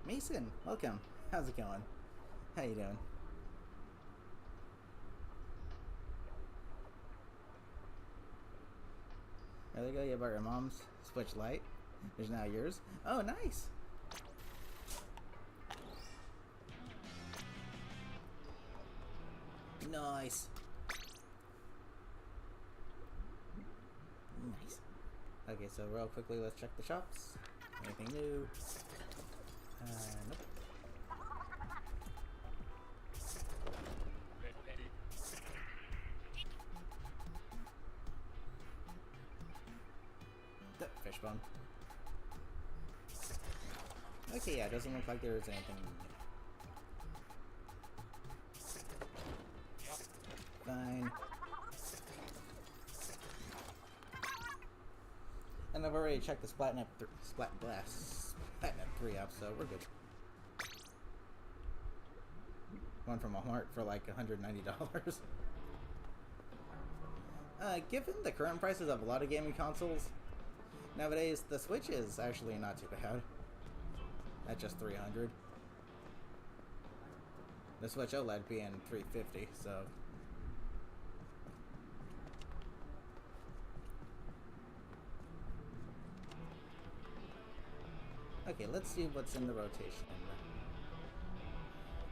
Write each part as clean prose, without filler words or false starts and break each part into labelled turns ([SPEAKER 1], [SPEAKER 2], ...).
[SPEAKER 1] Mason, welcome. How's it going? How you doing? There you go. You bought your mom's Switch Lite. There's now yours. Oh, nice. Nice. Nice. Okay, so real quickly, let's check the shops. Anything new? Nope. Fishbone. Okay, yeah, it doesn't look like there's anything new. Fine. And I've already checked the Splatoon 3 up, so we're good. One from Walmart for like $190. Given the current prices of a lot of gaming consoles, nowadays the Switch is actually not too bad. At just $300. The Switch OLED being $350, so. Okay, let's see what's in the rotation.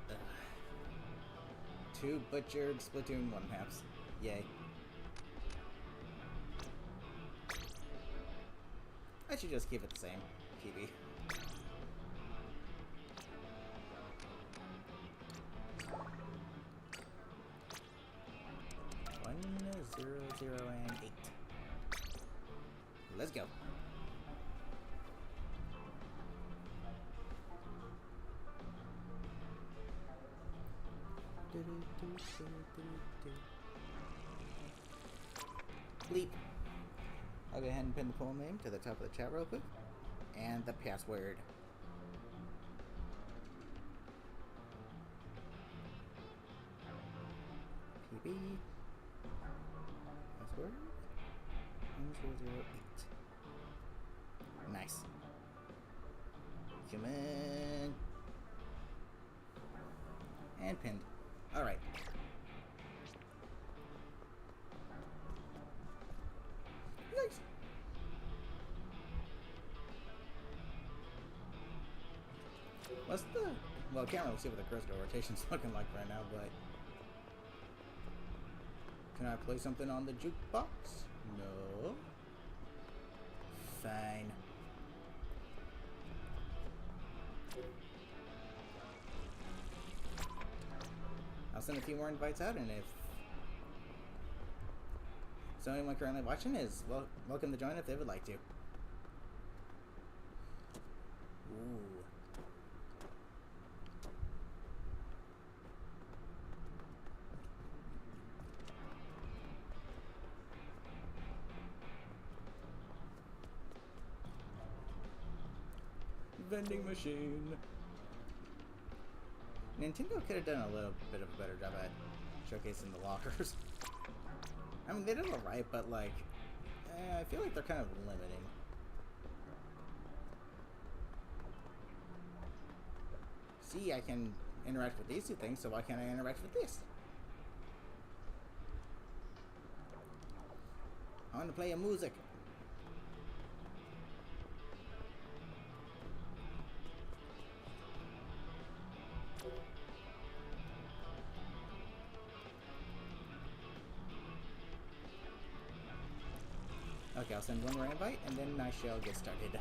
[SPEAKER 1] Ugh. 2 butchered Splatoon 1/2s. Yay. I should just keep it the same. TV. One, 0, 0, and 8. Let's go. Bleep. I'll go ahead and pin the full name to the top of the chat real quick. And the password. PB. Password. 1008. Nice. Come in. And pinned. Alright. Nice. What's the... Well, I can't really see what the crystal rotation's looking like right now, but... Can I play something on the jukebox? No. Fine. I'll send a few more invites out, and if so anyone currently watching is welcome to join if they would like to. Ooh. Vending machine. Nintendo could have done a little bit of a better job at showcasing the lockers. I mean, they did alright, but like, I feel like they're kind of limiting. See, I can interact with these two things, so why can't I interact with this? I want to play a music. Okay, I'll send one more invite, and then I shall get started.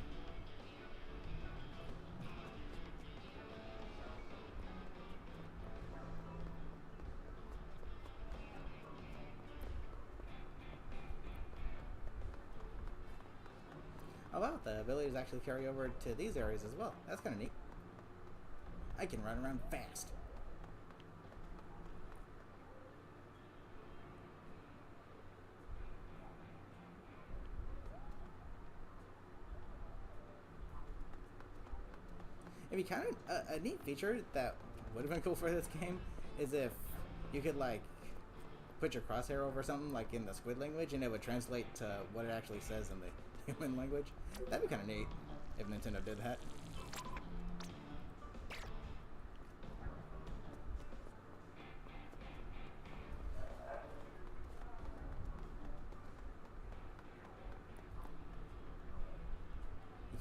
[SPEAKER 1] Oh wow, the abilities actually carry over to these areas as well. That's kind of neat. I can run around fast. It'd be kind of a neat feature that would have been cool for this game is if you could like put your crosshair over something like in the squid language and it would translate to what it actually says in the human language. That'd be kind of neat if Nintendo did that.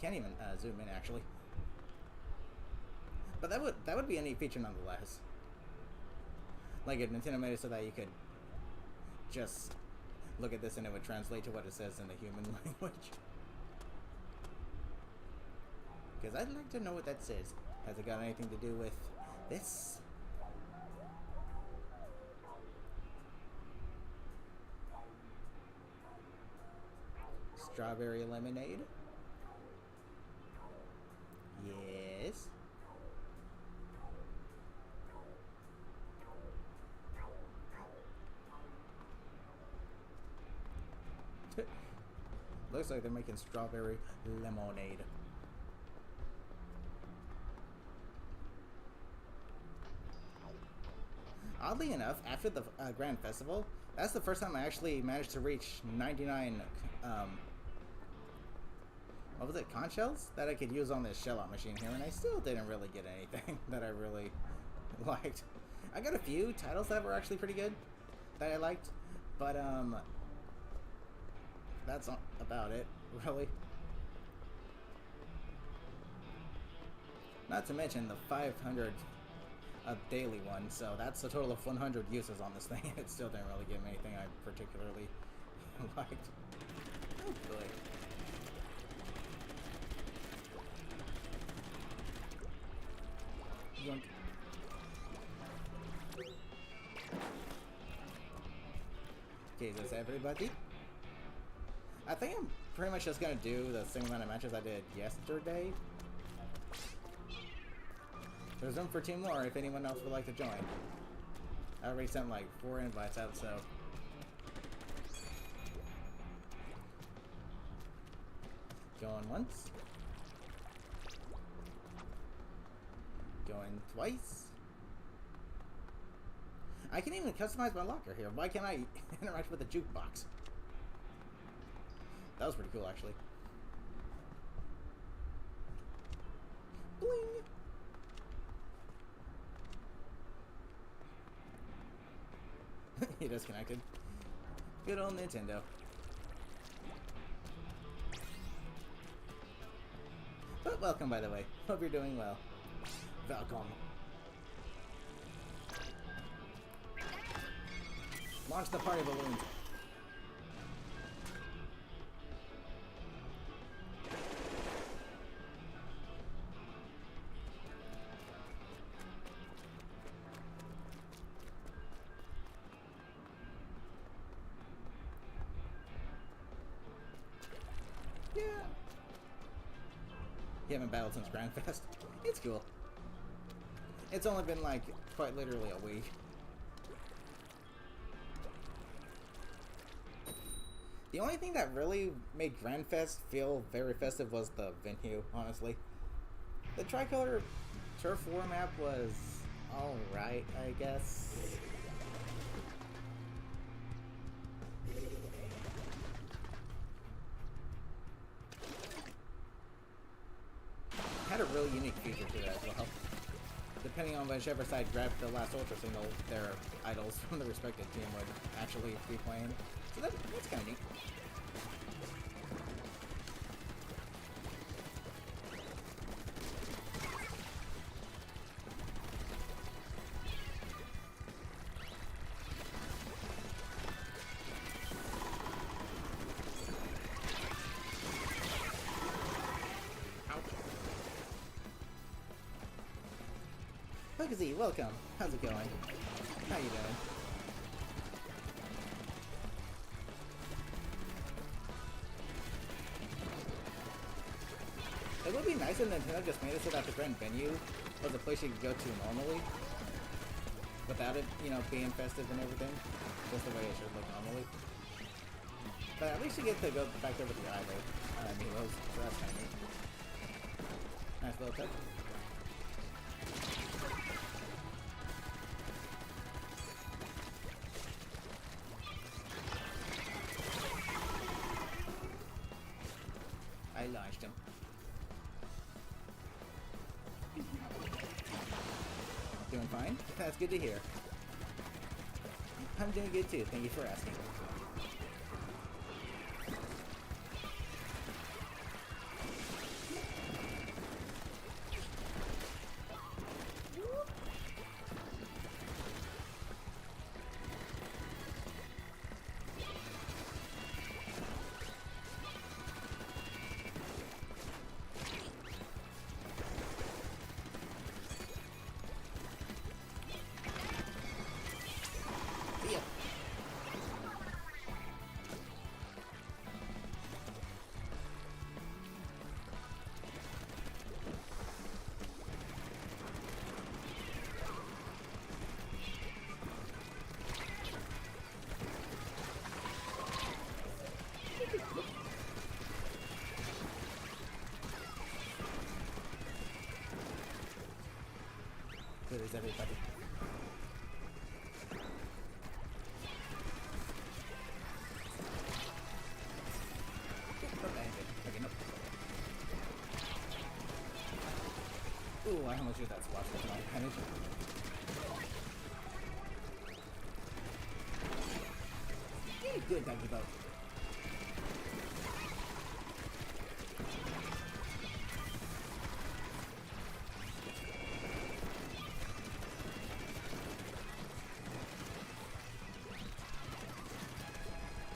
[SPEAKER 1] can't even zoom in actually. But that would be a neat feature nonetheless. Like if Nintendo made it so that you could just look at this and it would translate to what it says in the human language. Because I'd like to know what that says. Has it got anything to do with this? Strawberry lemonade? Yes. Looks like they're making strawberry lemonade. Oddly enough, after the Grand Festival, that's the first time I actually managed to reach 99, what was it, conch shells? That I could use on this shell-out machine here, and I still didn't really get anything that I really liked. I got a few titles that were actually pretty good, that I liked, but, that's about it, really. Not to mention the 500 a daily one, so that's a total of 100 uses on this thing. It still didn't really give me anything I particularly liked. Oh boy. Yoink. Jesus, everybody. I think I'm pretty much just gonna do the same amount of matches I did yesterday. There's room for 2 more if anyone else would like to join. I already sent like 4 invites out, so. Going once. Going twice. I can even customize my locker here. Why can't I interact with the jukebox? That was pretty cool, actually. Bling! He disconnected. Good old Nintendo. But welcome, by the way. Hope you're doing well. Welcome. Launch the party balloons. Yeah. You haven't battled since Grand Fest. It's cool. It's only been like quite literally a week. The only thing that really made Grand Fest feel very festive was the venue, honestly. The Tricolor Turf War map was alright, I guess. Had a really unique feature to it as well. Depending on whichever side grabbed the last Ultra Signal, their idols from the respective team would actually be playing. So that's kind of neat. Bugzy, welcome. How's it going? How you doing? It would be nice if Nintendo just made it so that the grand venue was a place you could go to normally, without it, you know, being festive and everything, just the way it should look normally. But at least you get to go back over to your idol, Milos, so that's kind of neat. Nice little touch. I launched him. Doing fine? That's good to hear. I'm doing good too, thank you for asking. Good as everybody. Okay, nope. Ooh, I almost used that squash with my advantage. Yay, good, doggy boat.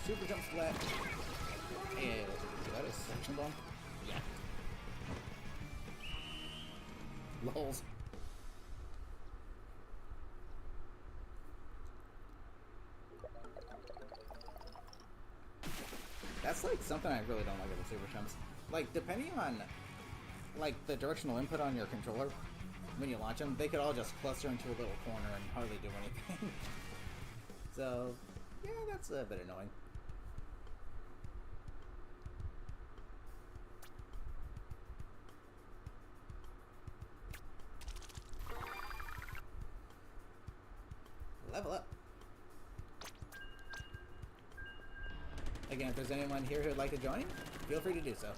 [SPEAKER 1] Super jump flat. And that is section bomb. Yeah. Lols. That's like something I really don't like with the super jumps. Like depending on like the directional input on your controller when you launch them, they could all just cluster into a little corner and hardly do anything. So yeah, that's a bit annoying. Level up. Again, if there's anyone here who would like to join, feel free to do so.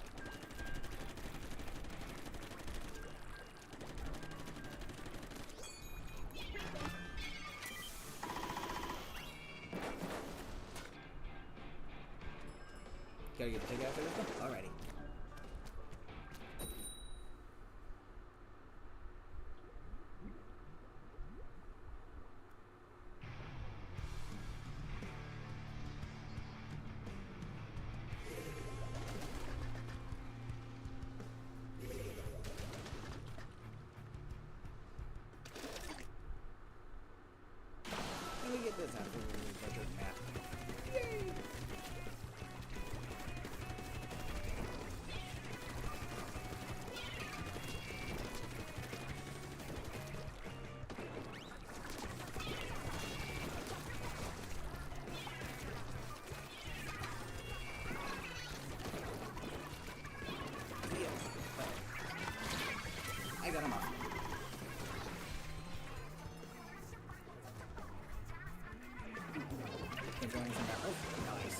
[SPEAKER 1] Gotta get a ticket after this one? Alrighty. Let me get this after we butcher the map. Yay! I got him off. Enjoying some barrels. Nice.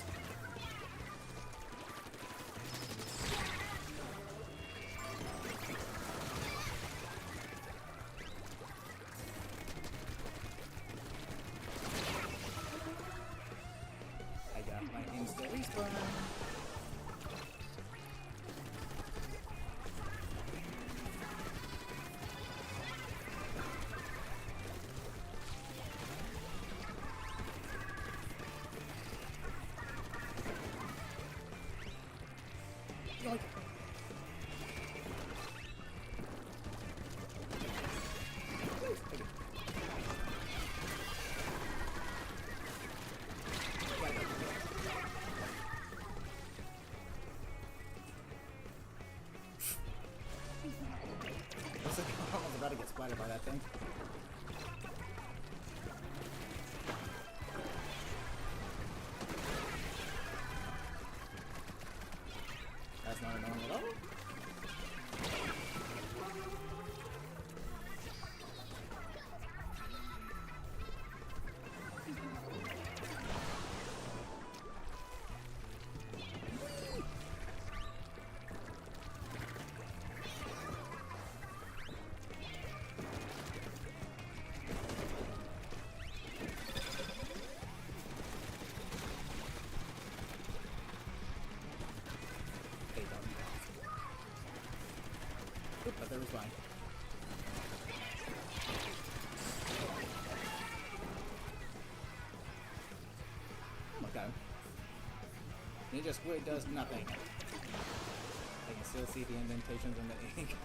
[SPEAKER 1] I got my instant respawn. Yoink. Looks like I'm almost about to get splattered by that thing. That's not annoying at all. Oop, but there was mine. Oh my god. Ninja Squid does nothing. I can still see the indentations in the ink.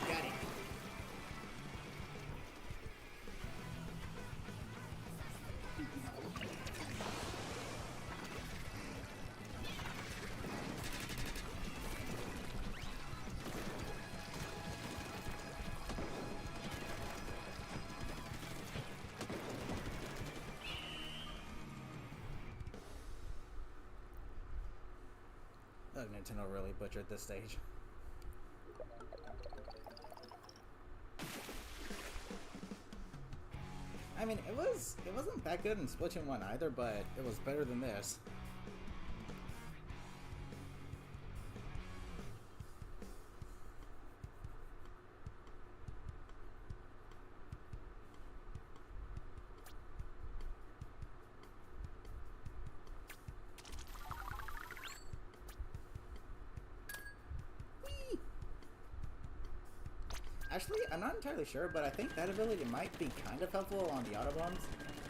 [SPEAKER 1] Got it. Nintendo really butchered this stage. I mean, it wasn't that good in Splatoon 1 either, but it was better than this. Actually, I'm not entirely sure, but I think that ability might be kind of helpful on the auto bombs,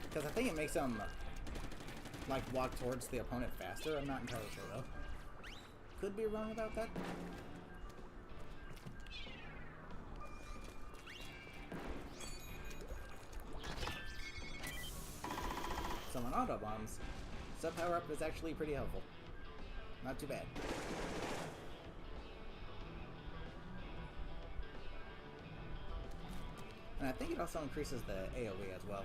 [SPEAKER 1] because I think it makes them like walk towards the opponent faster. I'm not entirely sure though. Could be wrong about that. So on auto bombs, sub power up is actually pretty helpful. Not too bad. And I think it also increases the AoE as well.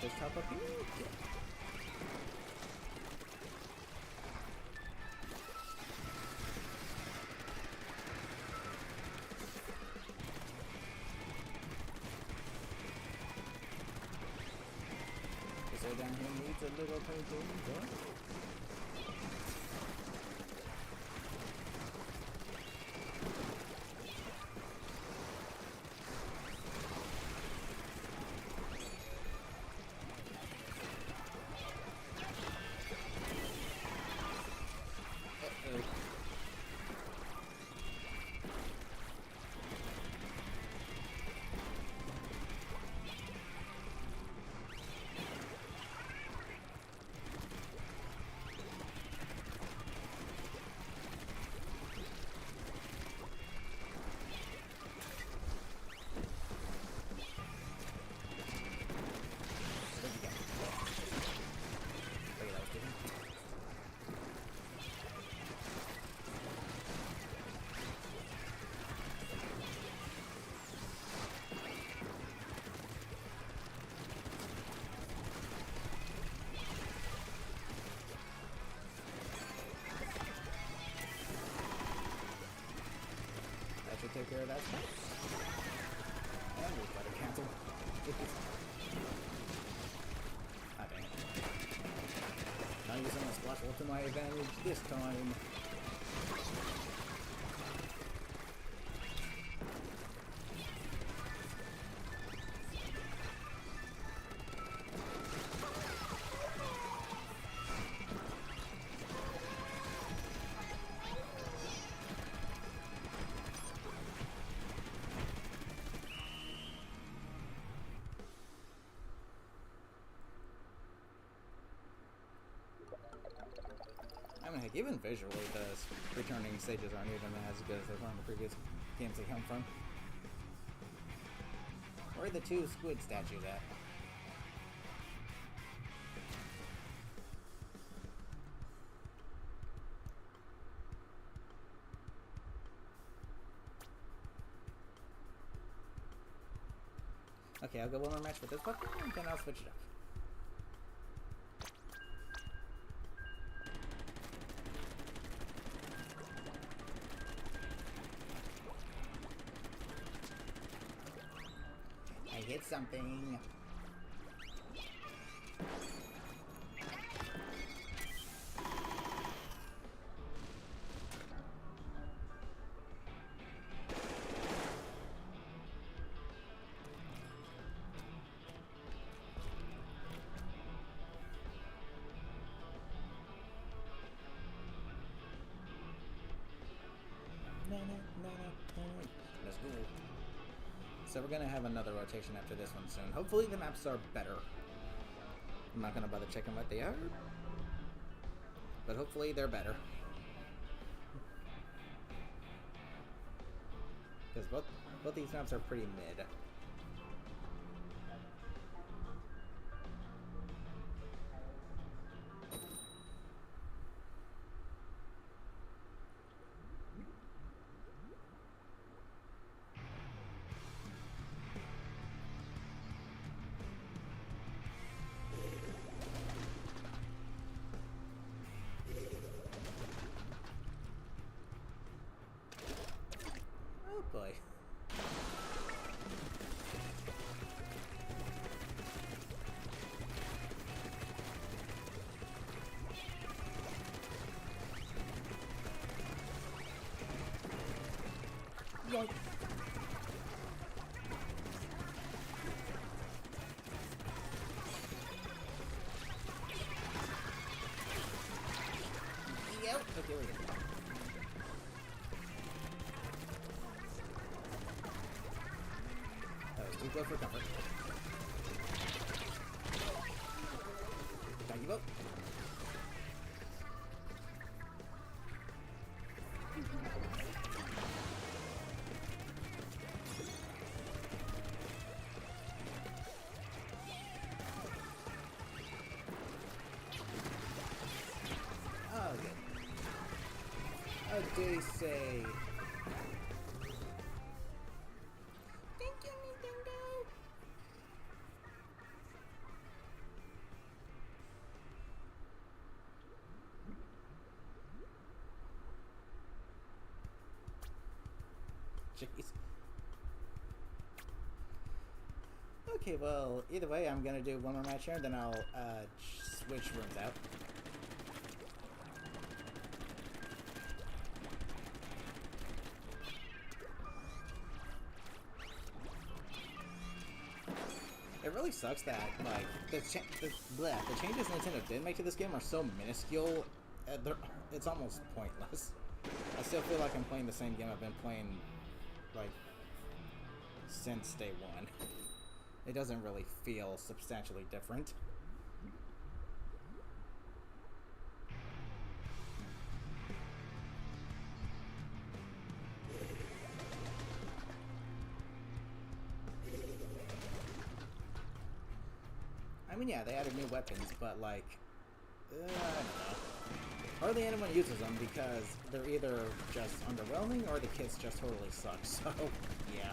[SPEAKER 1] Just hop up here? Yeah. This way down here needs a little painting. Take care of that stuff. And we better cancel. Ah, dang it. Not using the splash ult to my advantage this time. I mean, heck, even visually, the returning stages aren't even as good as they were in the previous games they come from. Where are the two squid statues at? Okay, I'll go one more match with this weapon, and then I'll switch it up. I hit something. Let's go. So we're gonna have another rotation after this one soon. Hopefully the maps are better. I'm not gonna bother checking what they are, but hopefully they're better. Because both these maps are pretty mid. Oh boy. Yoink. Yep. Okay, we go. That was too close for comfort. Thank you both. Oh, good. A day say. Thank you, Nintendo. Jeez. Okay, well, either way, I'm gonna do one more match here, and then I'll switch rooms out. It really sucks that, like, the changes Nintendo did make to this game are so minuscule, it's almost pointless. I still feel like I'm playing the same game I've been playing, like, since day one. It doesn't really feel substantially different. I mean, yeah, they added new weapons, but, like, I don't know. Hardly anyone uses them because they're either just underwhelming or the kits just totally suck, so, yeah.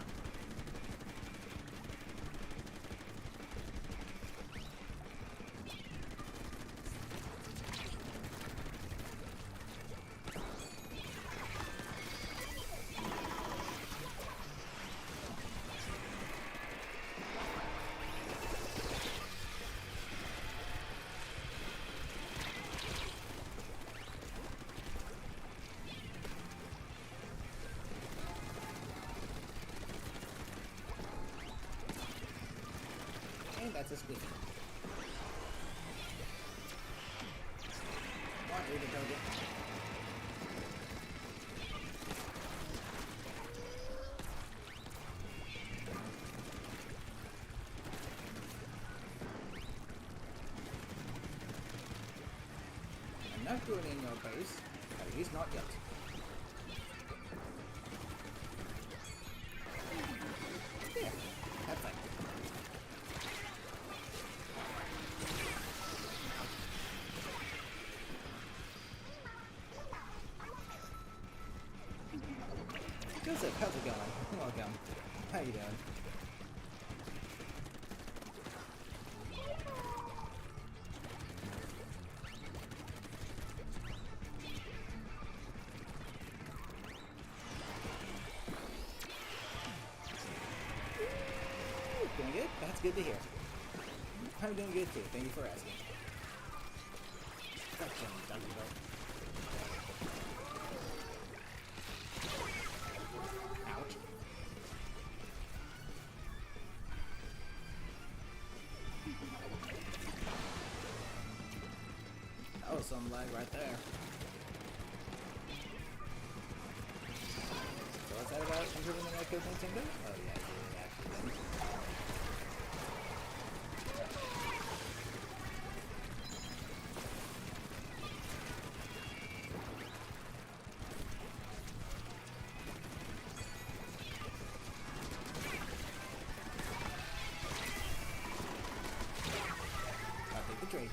[SPEAKER 1] And that's a squeaky. Come on, Ruben, target. I'm not doing it in your face, at least not yet. There, have fun. Joseph, how's it going? Welcome. How you doing? That's good to hear. I'm doing good too. Thank you for asking. Gotcha, Dr. Bell. Ouch. That was some lag right there. So what's that about improving the netcode Nintendo? Oh yeah, yeah, actually. I'll take the trade.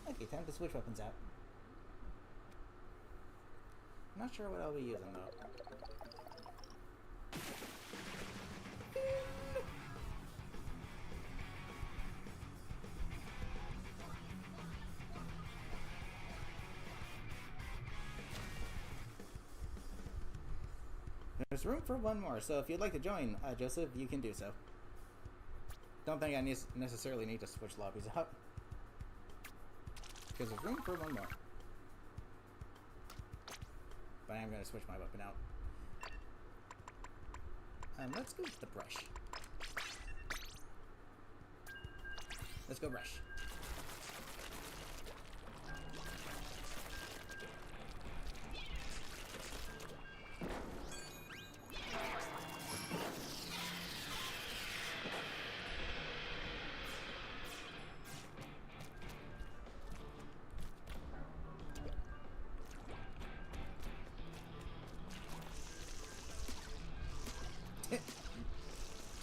[SPEAKER 1] Okay, time to switch weapons out. Not sure what I'll be using though. There's room for one more, so if you'd like to join, Joseph, you can do so. Don't think I necessarily need to switch lobbies out. Because there's room for one more. But I am going to switch my weapon out. Let's go with the brush. Let's go brush.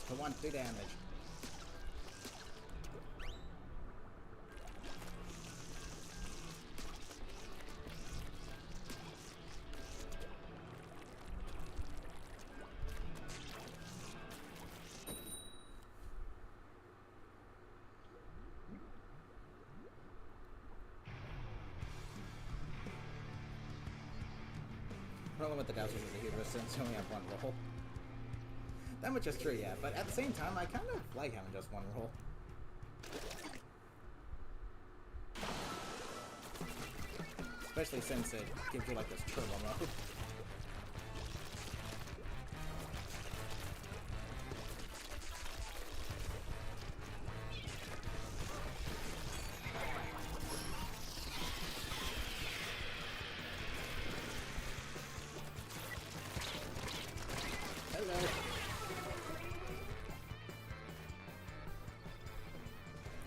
[SPEAKER 1] I want 2 damage. Problem with the Dowsers is the heat resistance, only have one roll. That much is true, yeah, but at the same time, I kind of like having just one roll. Especially since it gives you like this turbo mode. Hello.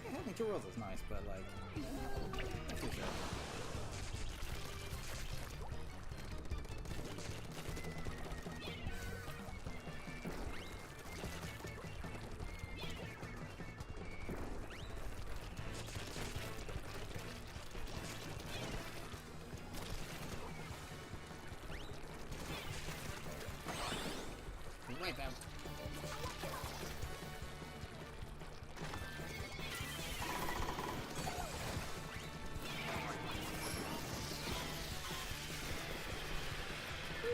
[SPEAKER 1] Yeah, having 2 rolls is nice, but like, not too sure. Wipe out.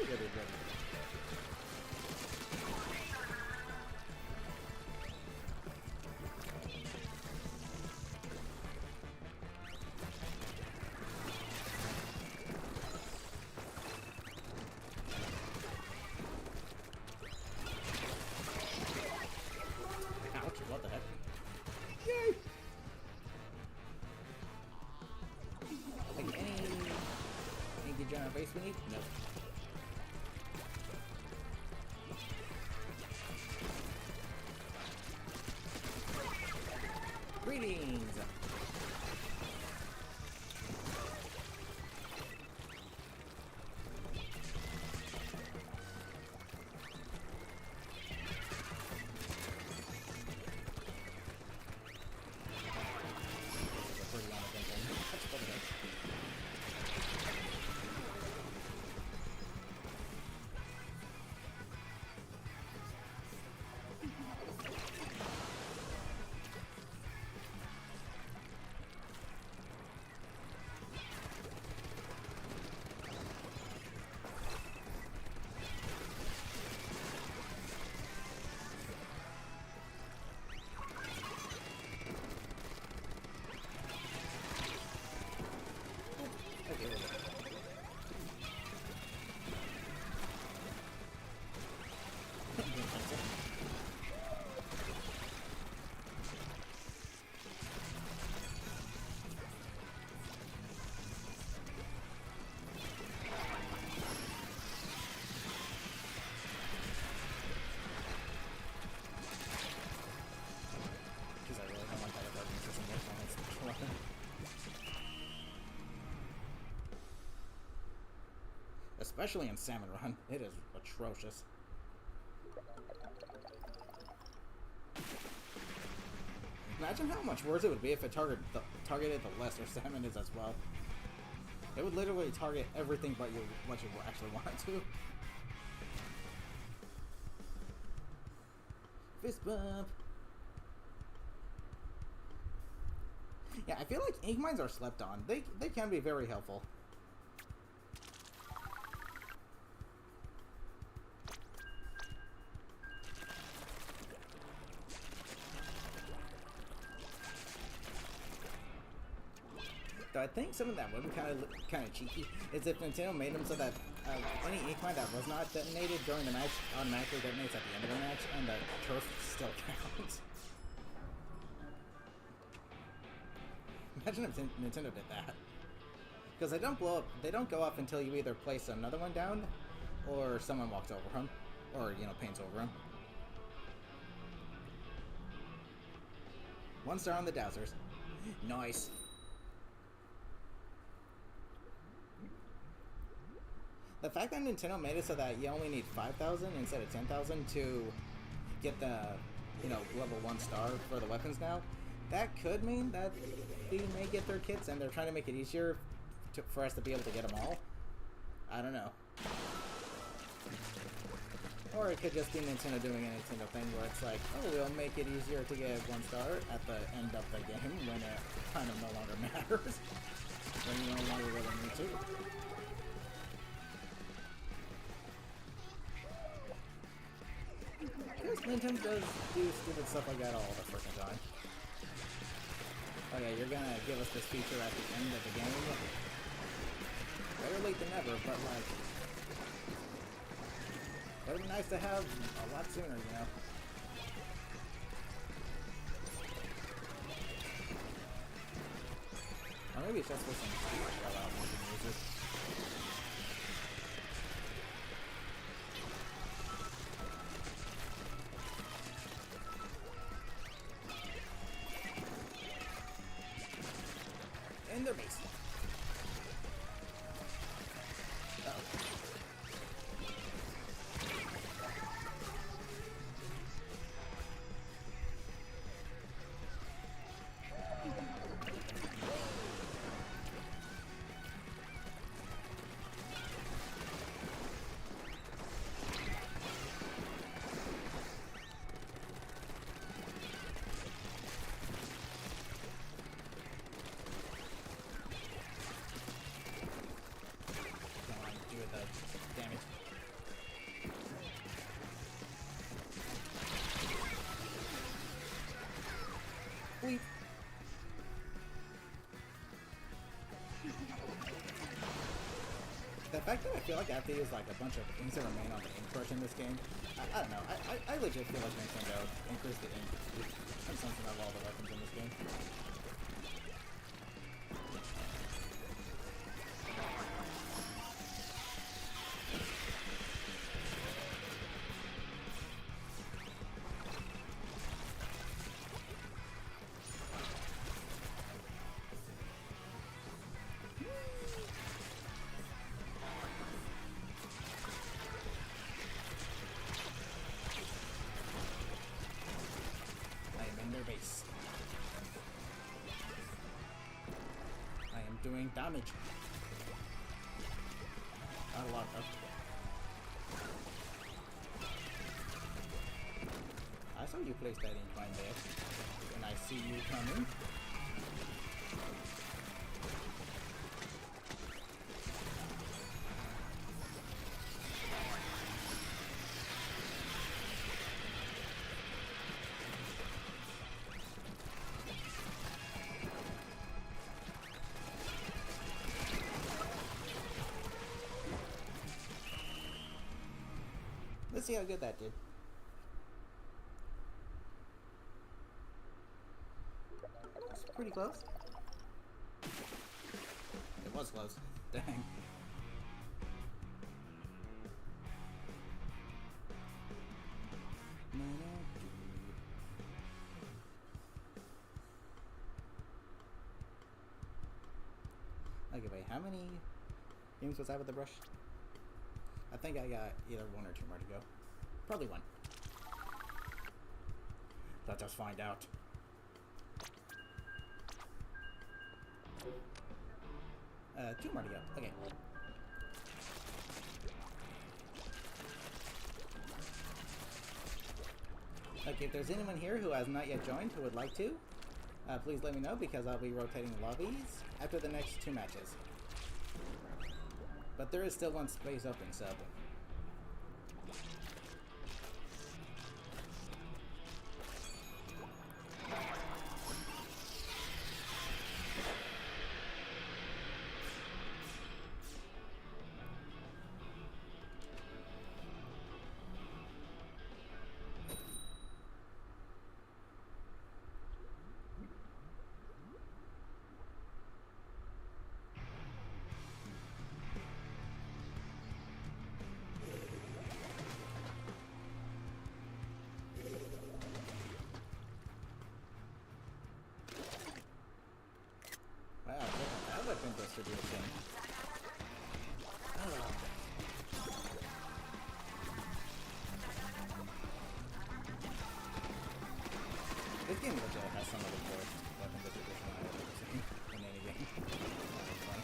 [SPEAKER 1] Ready. Ouch, what the heck? Yay! Like any degenerate base we need? Nope. Greetings! Especially in Salmon Run. It is atrocious. Imagine how much worse it would be if it targeted the lesser salmon is as well. It would literally target everything but what you actually want it to. Fist bump. Yeah, I feel like ink mines are slept on. They can be very helpful. Though I think some of that would be kind of cheeky, is if Nintendo made them so that any ink mine that was not detonated during the match automatically detonates at the end of the match, and the turf still counts. Imagine if Nintendo did that. Because they don't blow up, they don't go off until you either place another one down, or someone walks over them, or, you know, paints over them. 1 star on the Dowsers. Nice. The fact that Nintendo made it so that you only need 5,000 instead of 10,000 to get the, you know, level 1 star for the weapons now, that could mean that they may get their kits and they're trying to make it easier for us to be able to get them all. I don't know. Or it could just be Nintendo doing a Nintendo thing where it's like, oh, we'll make it easier to get 1 star at the end of the game when it kind of no longer matters. When you no longer really need to. Because Nintendo does do stupid stuff like that all the freaking time. Okay, you're gonna give us this feature at the end of the game. Better late than never, but like, it would be nice to have a lot sooner, you know? Or maybe it's just for some shell out motion users. In their base. Weep. The fact that I feel like I have to use like a bunch of things that remain on the ink brush in this game, I don't know. I legit feel like Nintendo increased the ink consumption of all the weapons in this game. Base. I am doing damage. Not a lot though. I saw you place that ink mine there, and I see you coming. Let's see how good that did. It's pretty close. It was close. Dang. Okay, wait, how many games was I with the brush? think I got either 1 or 2 more to go. Probably 1. Let us find out. Two more to go. Okay. Okay, if there's anyone here who has not yet joined who would like to, please let me know because I'll be rotating lobbies after the next 2 matches. But there is still 1 space open, so... Wow, look at that weapon distribution. Oh. This game legit has some of the worst weapon distribution I've ever seen in any game. That was fun.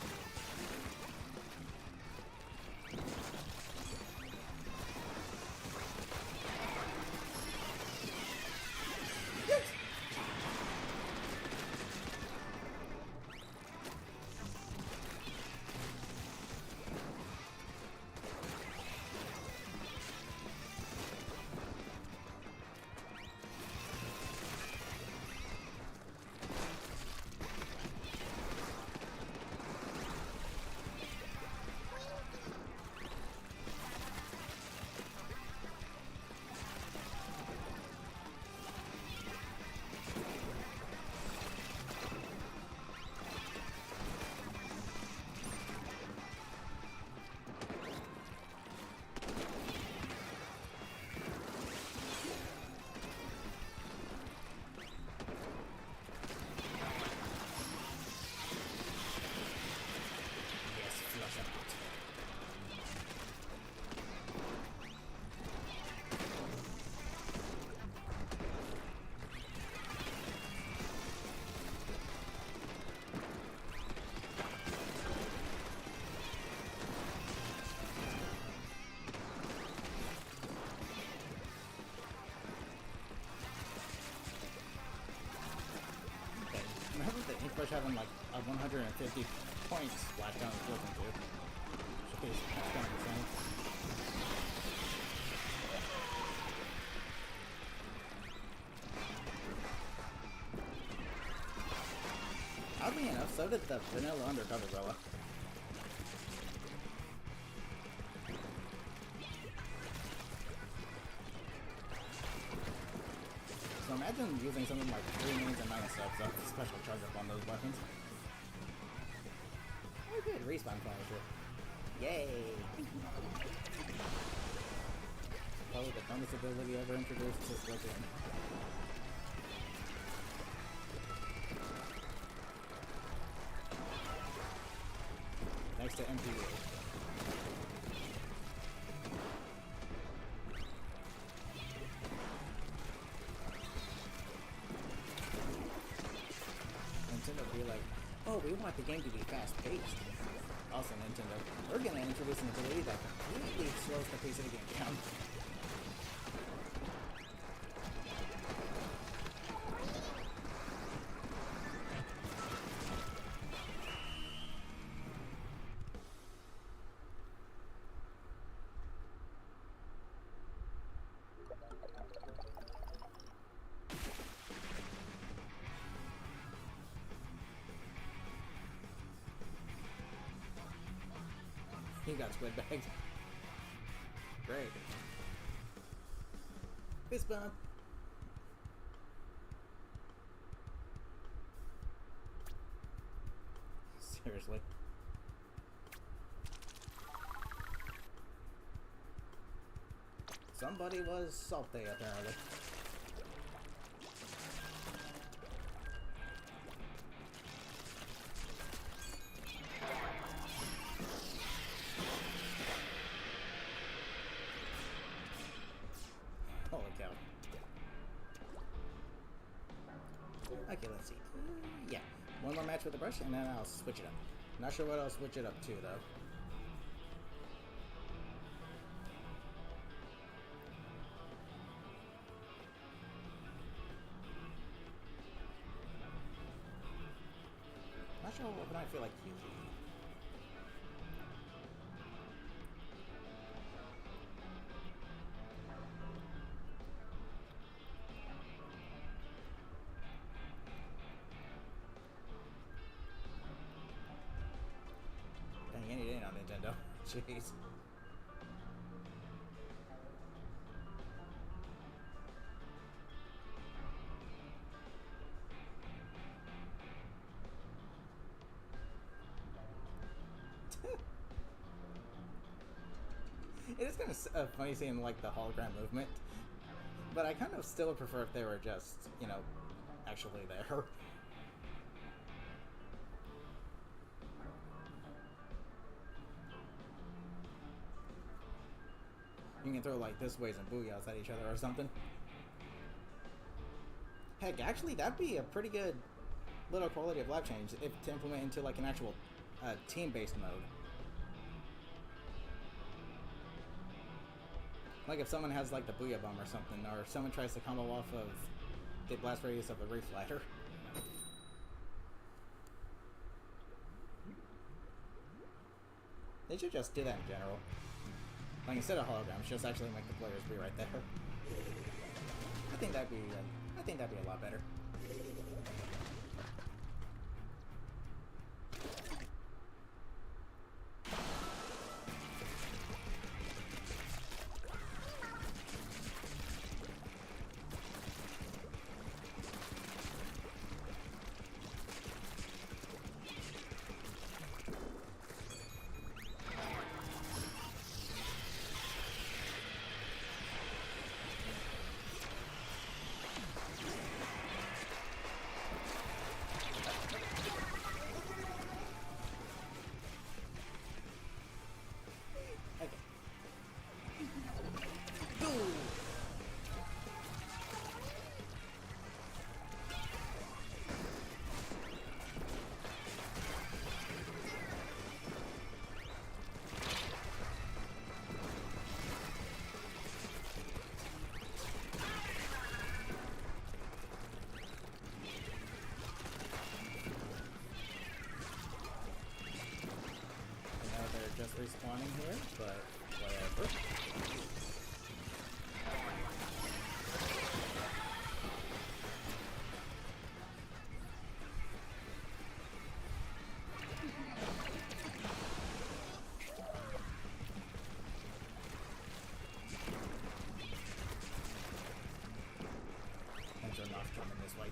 [SPEAKER 1] Remember the ink brush having like a 150 points splashed down the field into? That's kind of insane. Oddly enough, so did the vanilla undercover Bella. So imagine using something like 3 mains and 9 subs up special charge up on those weapons. Oh good, respawn finisher. Yay! Probably the funnest ability ever introduced to Splatoon. Thanks to MPU. Nintendo be like, oh, we want the game to be fast-paced. Also, Nintendo, we're gonna introduce an ability that completely slows the pace of the game down. He got squid bags. Great. Fist bump. Seriously. Somebody was salty, apparently. Okay, let's see. Yeah, one more match with the brush, and then I'll switch it up. Not sure what I'll switch it up to, though. Not sure what I feel like using. Dang, any day on Nintendo. Jeez. It is kind of funny seeing like the hologram movement, but I kind of still prefer if they were just, you know, actually there. You can throw like this ways and booyahs at each other or something. Heck, actually, that'd be a pretty good little quality of life change if to implement into like an actual team-based mode. Like if someone has like the booyah bomb or something, or if someone tries to combo off of the blast radius of the reef ladder. They should just do that in general. Like instead of holograms, just actually make the players be right there. I think that'd be a lot better. Just respawning here, but whatever. Enter off coming this way.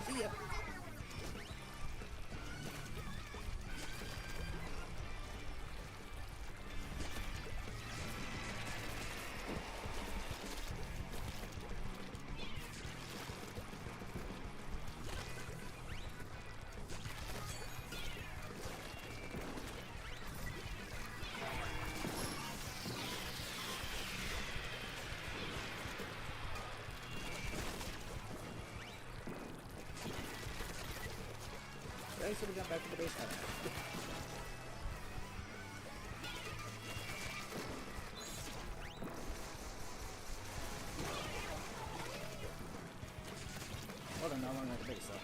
[SPEAKER 1] See ya. I should have gone back to the base. Well, they're no longer at the base, though.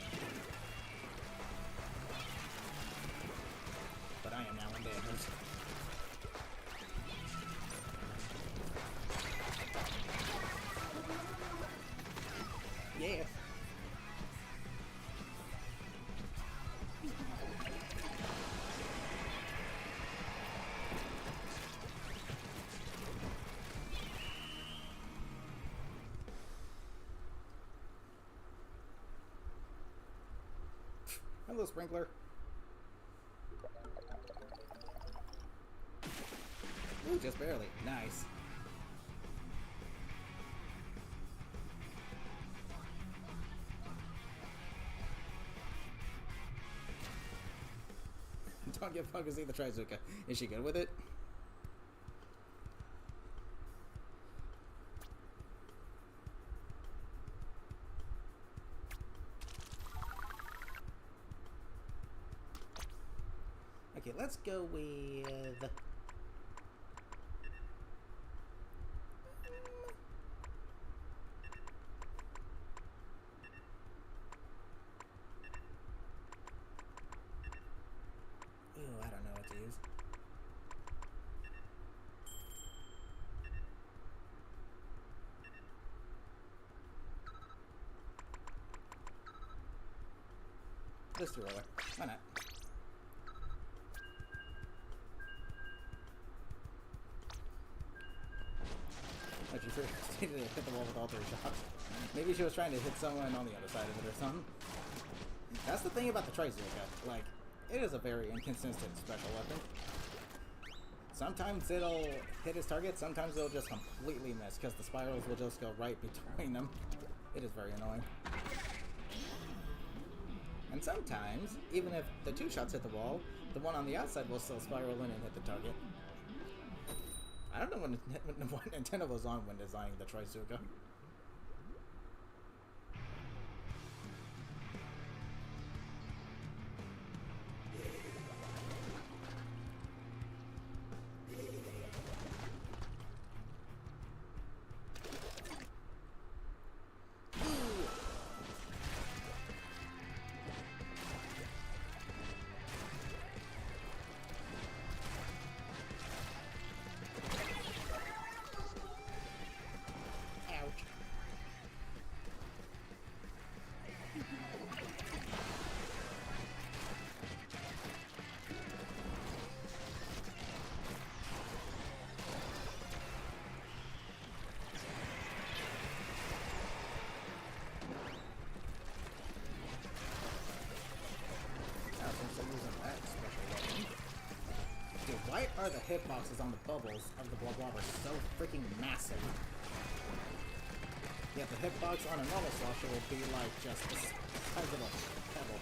[SPEAKER 1] But I am now in damage. Yeah. Hello, Sprinkler. Ooh, just barely. Nice. Don't get focusing the Trizuka. Is she good with it? Okay, let's go with... Ooh, I don't know what to use. Let's do roller. Why not? But she first needed to hit the wall with all 3 shots. Maybe she was trying to hit someone on the other side of it or something. That's the thing about the Trizuka. Like, it is a very inconsistent special weapon. Sometimes it'll hit its target, sometimes it'll just completely miss, because the spirals will just go right between them. It is very annoying. And sometimes, even if the 2 shots hit the wall, the one on the outside will still spiral in and hit the target. I don't know what Nintendo was on when designing the Trizuka. Why are the hitboxes on the bubbles of the Blobber so freaking massive? Yeah, the hitbox on a normal slosher will be like just the size of a pebble.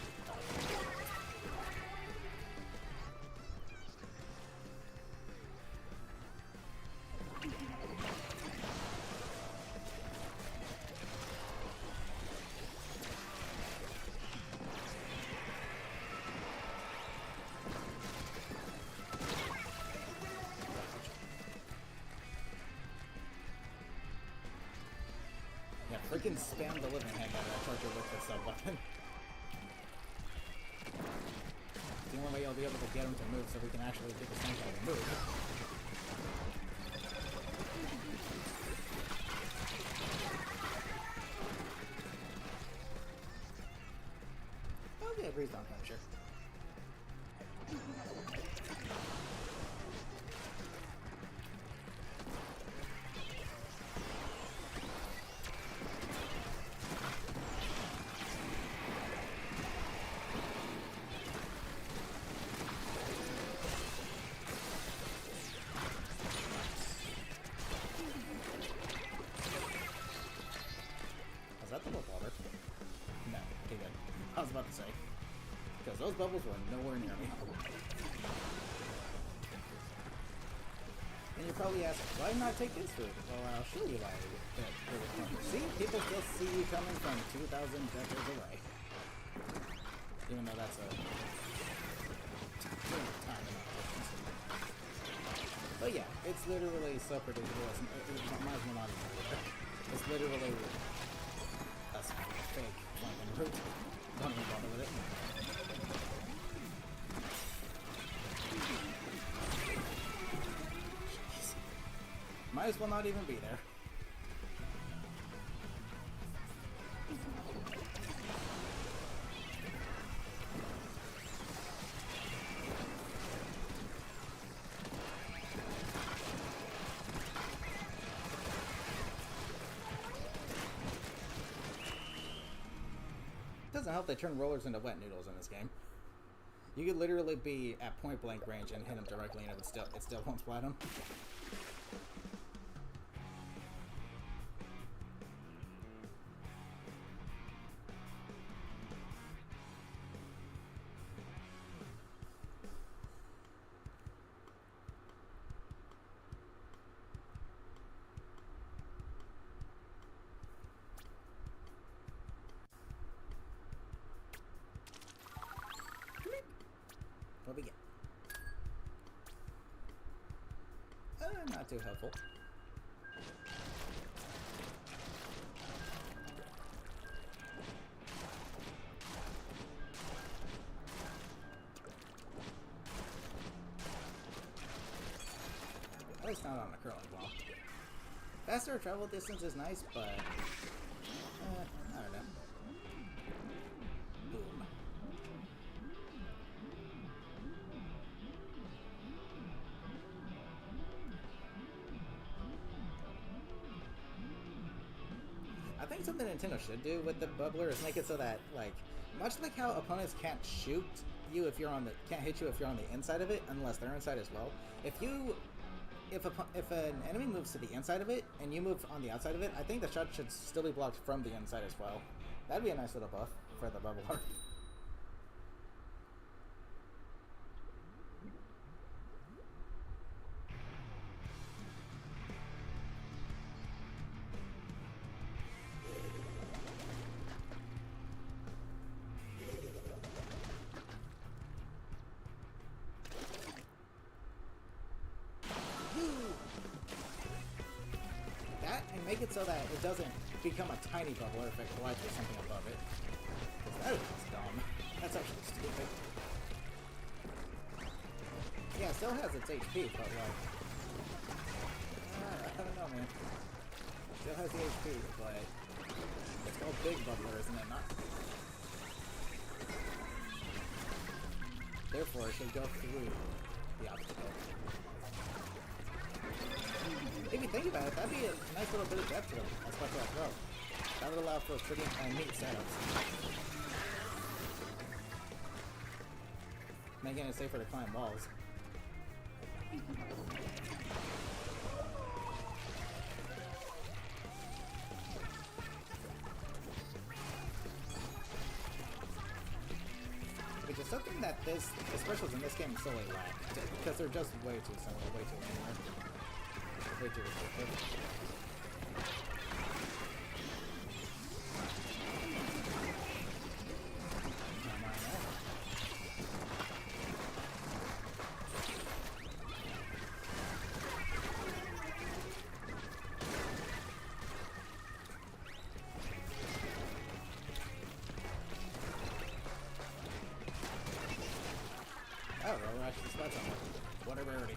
[SPEAKER 1] Freaking spam the living heck out of that charger with this sub-weapon. The only way you'll be able to get him to move so we can actually get the same guy to move. Okay, breeze down finisher. I was about to say. Because those bubbles were nowhere near me. And you're probably asking, why not take this route? Well, I'll show you why it would come. See? People still see you coming from 2,000 decades away. Even though that's a time and difference. But yeah, it's literally so predictable. Might as well not even do it. It's literally a fake flanking route. Don't even bother with it. Jeez. Might as well not even be there. Doesn't help they turn rollers into wet noodles in this game. You could literally be at point blank range and hit him directly, and it still won't splat him. What we get? Not too helpful. At least not on the curling ball. Faster travel distance is nice, but I don't know. Boom. I think something Nintendo should do with the bubbler is make it so that, like, much like how opponents can't shoot you if you're on the can't hit you if you're on the inside of it unless they're inside as well. If an enemy moves to the inside of it and you move on the outside of it, I think the shot should still be blocked from the inside as well. That'd be a nice little buff for the bubbler. Make it so that it doesn't become a tiny bubbler if it collides with something above it. That is just dumb. That's actually stupid. Yeah, it still has its HP, but like... I don't know, man. Still has the HP, but... It's called Big Bubbler, isn't it not? Therefore, it should go through the obstacle. If you think about it, that'd be a nice little bit of depth to it, especially that throw. That would allow for pretty neat setups. Making it safer to climb walls. Which is something that the specials in this game solely lack, because they're just way too similar, way too linear. Way too restrictive. Oh, well, we're actually spots on it. What a rarity.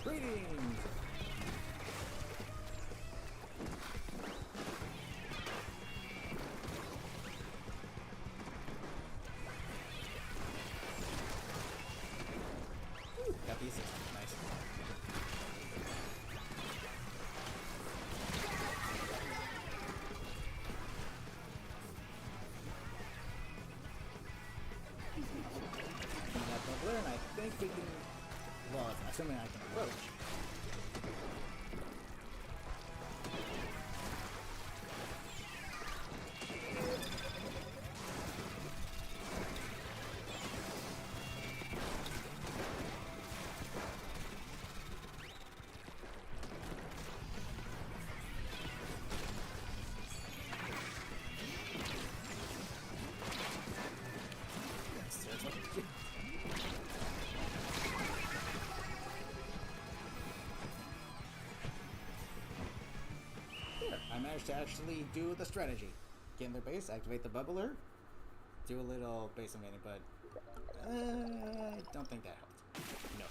[SPEAKER 1] Greetings! Ooh, got these. Nice. That bubbler, and I think we can... Well, assuming I can approach. I managed to actually do the strategy. Get in their base, activate the bubbler, do a little base invading, but I don't think that helped. No.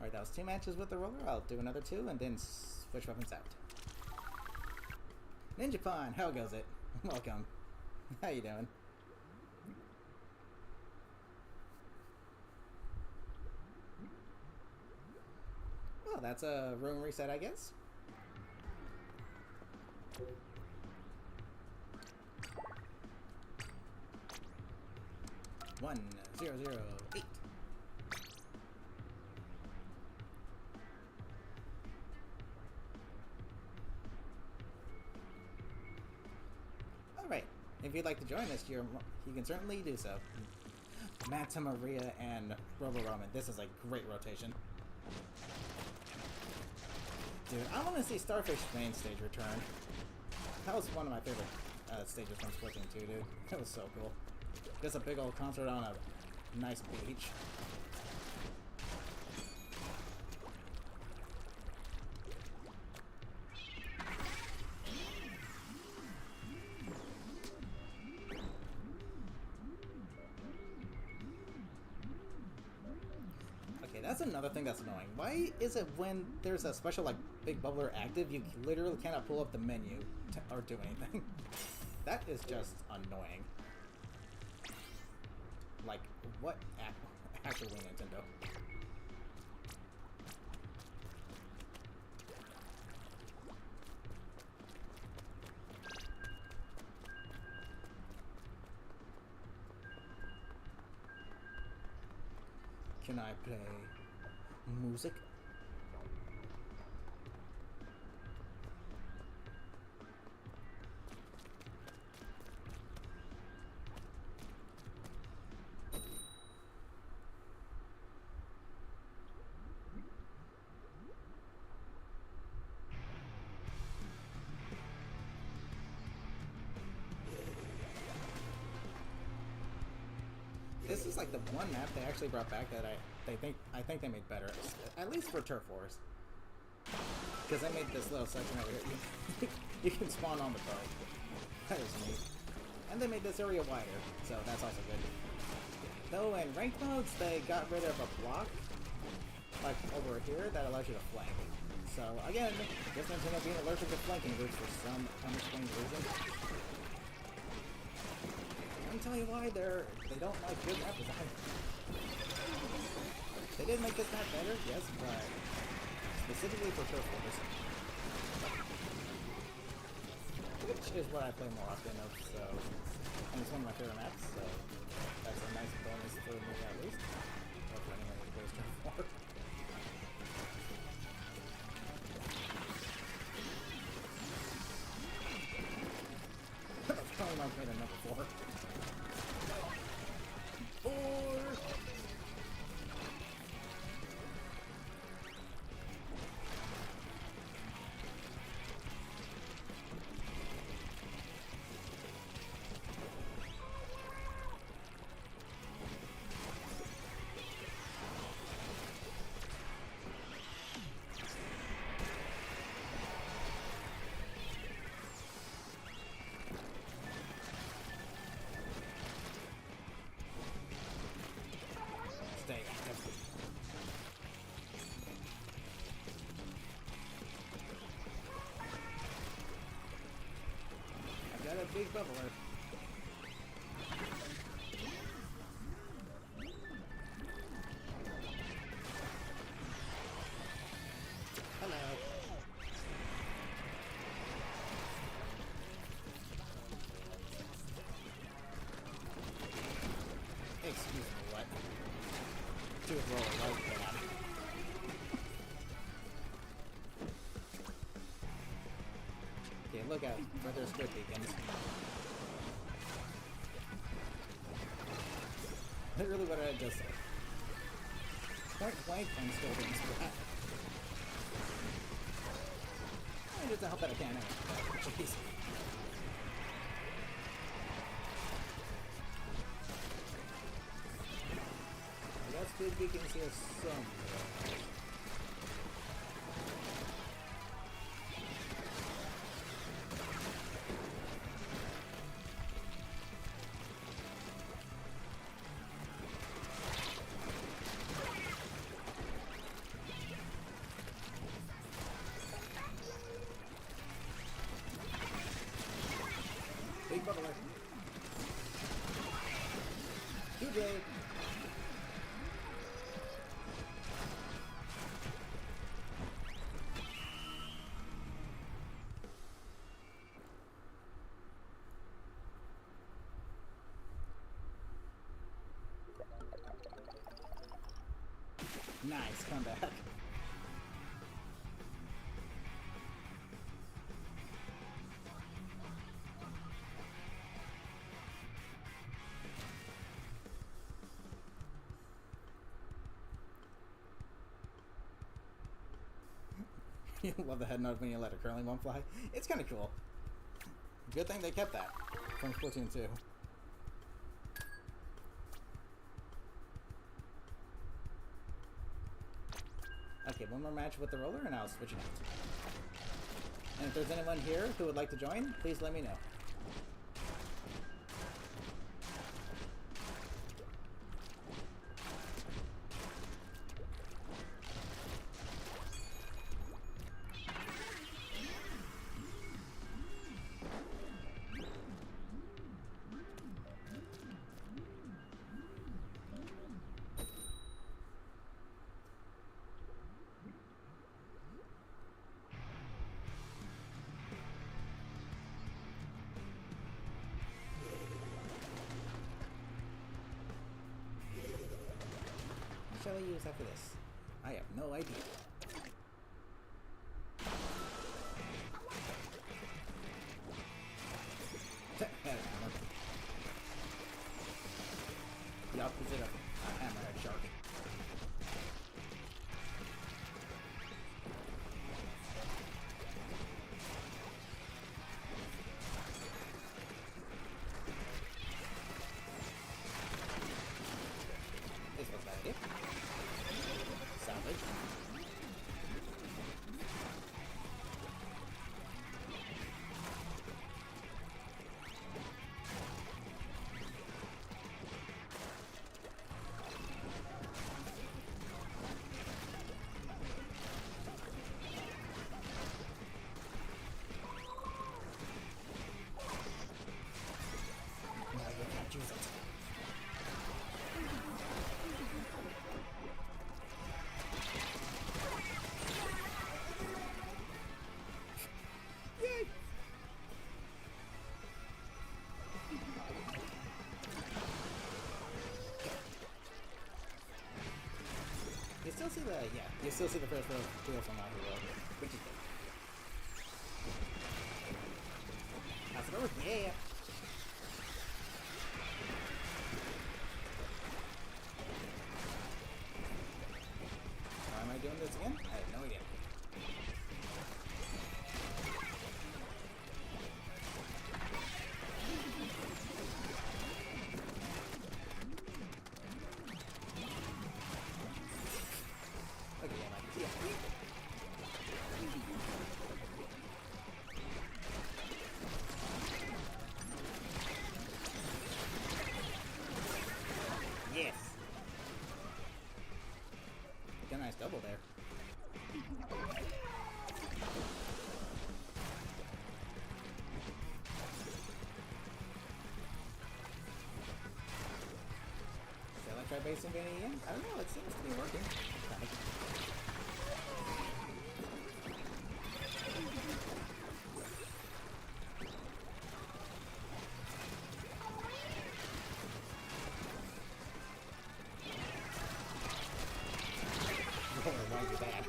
[SPEAKER 1] Alright, that was 2 matches with the roller. I'll do another 2 and then switch weapons out. Ninja Pawn, how goes it? Welcome. How you doing? Well, that's a room reset, I guess. One, 0, 0, 8. Alright, if you'd like to join us, you can certainly do so. Mata Maria and Robo Roman. This is a great rotation. Dude, I want to see Starfish main stage return. That was one of my favorite stages from Splatoon 2, dude. It was so cool. Just a big old concert on a nice beach. Okay, that's another thing that's annoying. Why is it when there's a special, like, big bubbler active, you literally cannot pull up the menu or do anything? That is just annoying. Like, what actually, Nintendo? Can I play music? This is like the one map they actually brought back that I think they made better, at least for Turf Wars. Because they made this little section over here. You can spawn on the boat. That is neat. And they made this area wider, so that's also good. Though in ranked modes, they got rid of a block, like over here, that allows you to flank. So again, just Nintendo being allergic to flanking routes for some unexplained reason. Let me tell you why they don't like good map design. They did make this map better, yes, but specifically for Turf Wars, which is what I play more often of, so, and it's one of my favorite maps, so that's a nice bonus for me at least. Or for anyone who plays Turf Wars. That's probably not made a number 4. Stay active. I got a big bubbler. Hello. Excuse me, what? Do it roll right down. Okay, look out for their squid beacons. Literally what I just said. Point blank and still being splat. I did the help that I can anyway. Jeez. That's good beacons here somewhere. bubbler. DJ. Nice comeback. You love the head nod when you let a curling one fly. It's kind of cool. Good thing they kept that from Splatoon 2. Okay, one more match with the roller and I'll switch it out. And if there's anyone here who would like to join, please let me know. What shall I use after this? I have no idea. The opposite of a hammerhead shark. This was bad idea. Salvage. Now you can't use it. You still see the, you still see the first wheel from my hero, which is good. Pass it over? Yeah! Why am I doing this again? I have no idea. Okay, yeah, like, yeah. Yes! Got a nice double there. Shall I try basing Vanny again? I don't know, it seems to be working. Oh, why are you bad?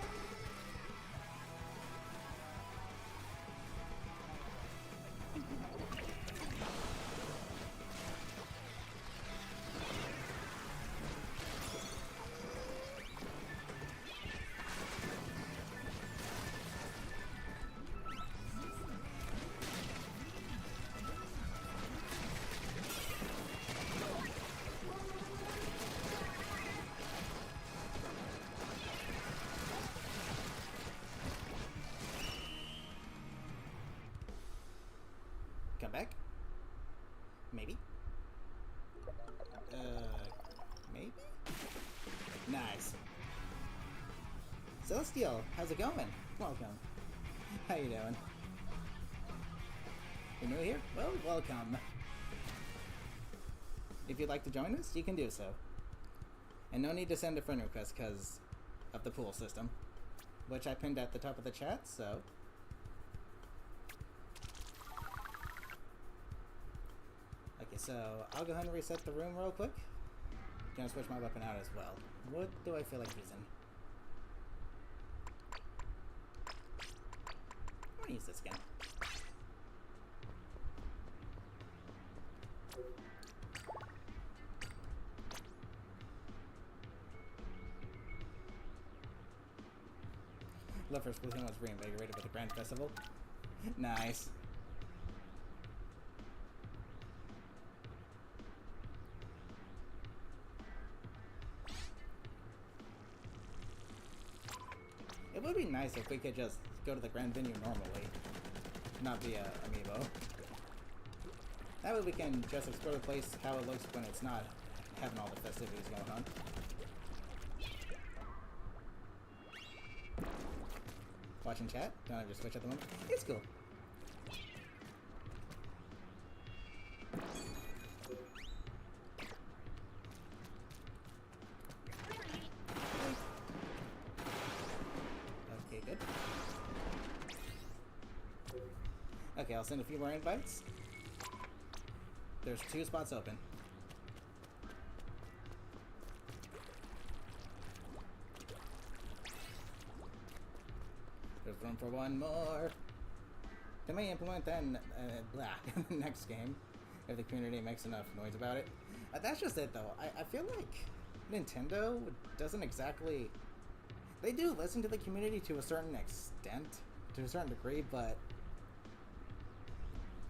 [SPEAKER 1] Come back? Maybe? Maybe? Nice. Celestial, how's it going? Welcome. How you doing? You're new here? Well, welcome. If you'd like to join us, you can do so. And no need to send a friend request because of the pool system, which I pinned at the top of the chat, so... Okay, so I'll go ahead and reset the room real quick. Gonna switch my weapon out as well. What do I feel like using? I'm gonna use this gun. Love for Splatoon was reinvigorated with the Grand Festival. Nice. It would be nice if we could just go to the grand venue normally, not via amiibo. That way we can just explore the place how it looks when it's not having all the festivities going on. Watching chat? Don't have your Switch at the moment? It's cool. Okay, good. Okay, I'll send a few more invites. There's 2 spots open. There's room for one more. They may implement that in the next game if the community makes enough noise about it. That's just it, though. I feel like Nintendo doesn't exactly... They do listen to the community to a certain extent, to a certain degree, but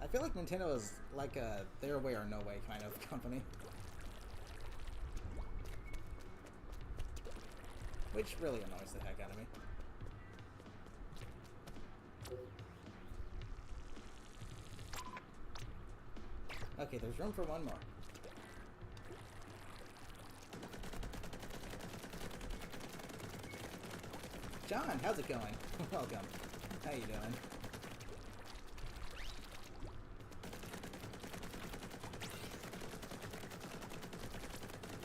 [SPEAKER 1] I feel like Nintendo is like a their way or no way kind of company. Which really annoys the heck out of me. Okay, there's room for one more. John, how's it going? Welcome. How you doing?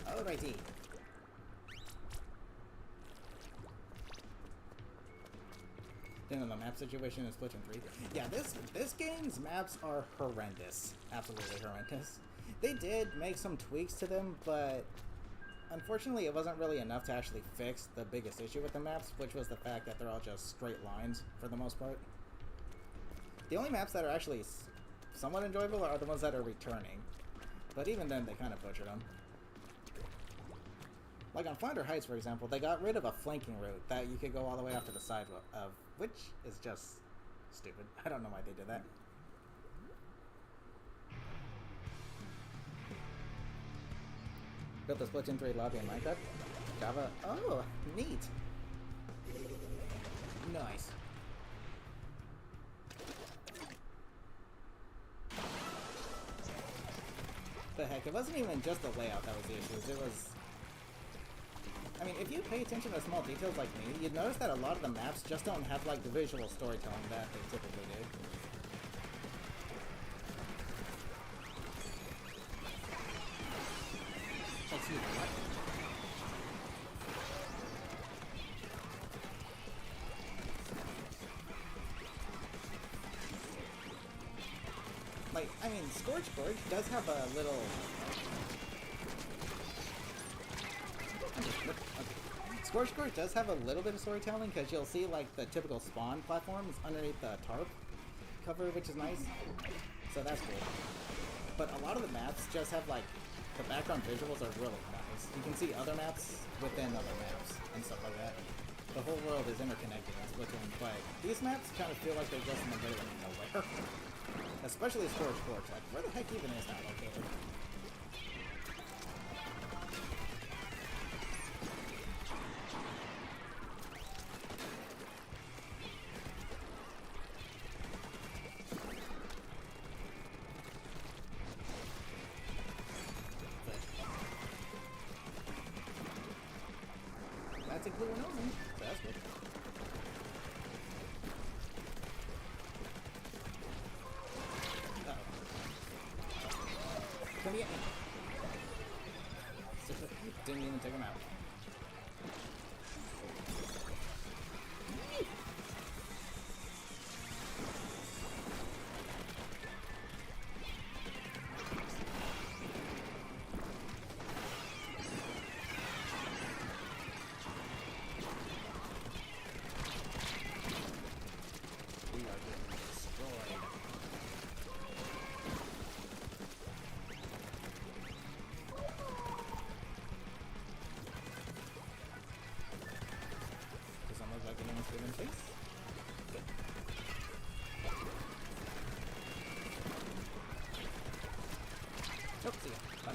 [SPEAKER 1] Alrighty. Then on the map situation in Splatoon 3. Yeah, this game's maps are horrendous. Absolutely horrendous. They did make some tweaks to them, but unfortunately it wasn't really enough to actually fix the biggest issue with the maps, which was the fact that they're all just straight lines for the most part. The only maps that are actually somewhat enjoyable are the ones that are returning. But even then, they kind of butchered them. Like on Flounder Heights, for example, they got rid of a flanking route that you could go all the way off to the side of, which is just stupid. I don't know why they did that. Built the Splatoon 3 lobby in Minecraft. Java. Oh, neat. Nice. The heck, it wasn't even just the layout that was the issue. It was... I mean, if you pay attention to small details like me, you'd notice that a lot of the maps just don't have, like, the visual storytelling that they typically do. Excuse me, what? Like, I mean, Scorch Gorge does have a little... Scorch Gorge does have a little bit of storytelling, because you'll see, like, the typical spawn platforms underneath the tarp cover, which is nice. So that's cool. But a lot of the maps just have, like, the background visuals are really nice. You can see other maps within other maps and stuff like that. The whole world is interconnected in Splatoon, but these maps kind of feel like they're just in the middle of nowhere. Especially Scorch Gorge. Like, where the heck even is that located? That's a clue we're knowing, so that's good. get me! Didn't even take him out. Oh, see ya. Bye.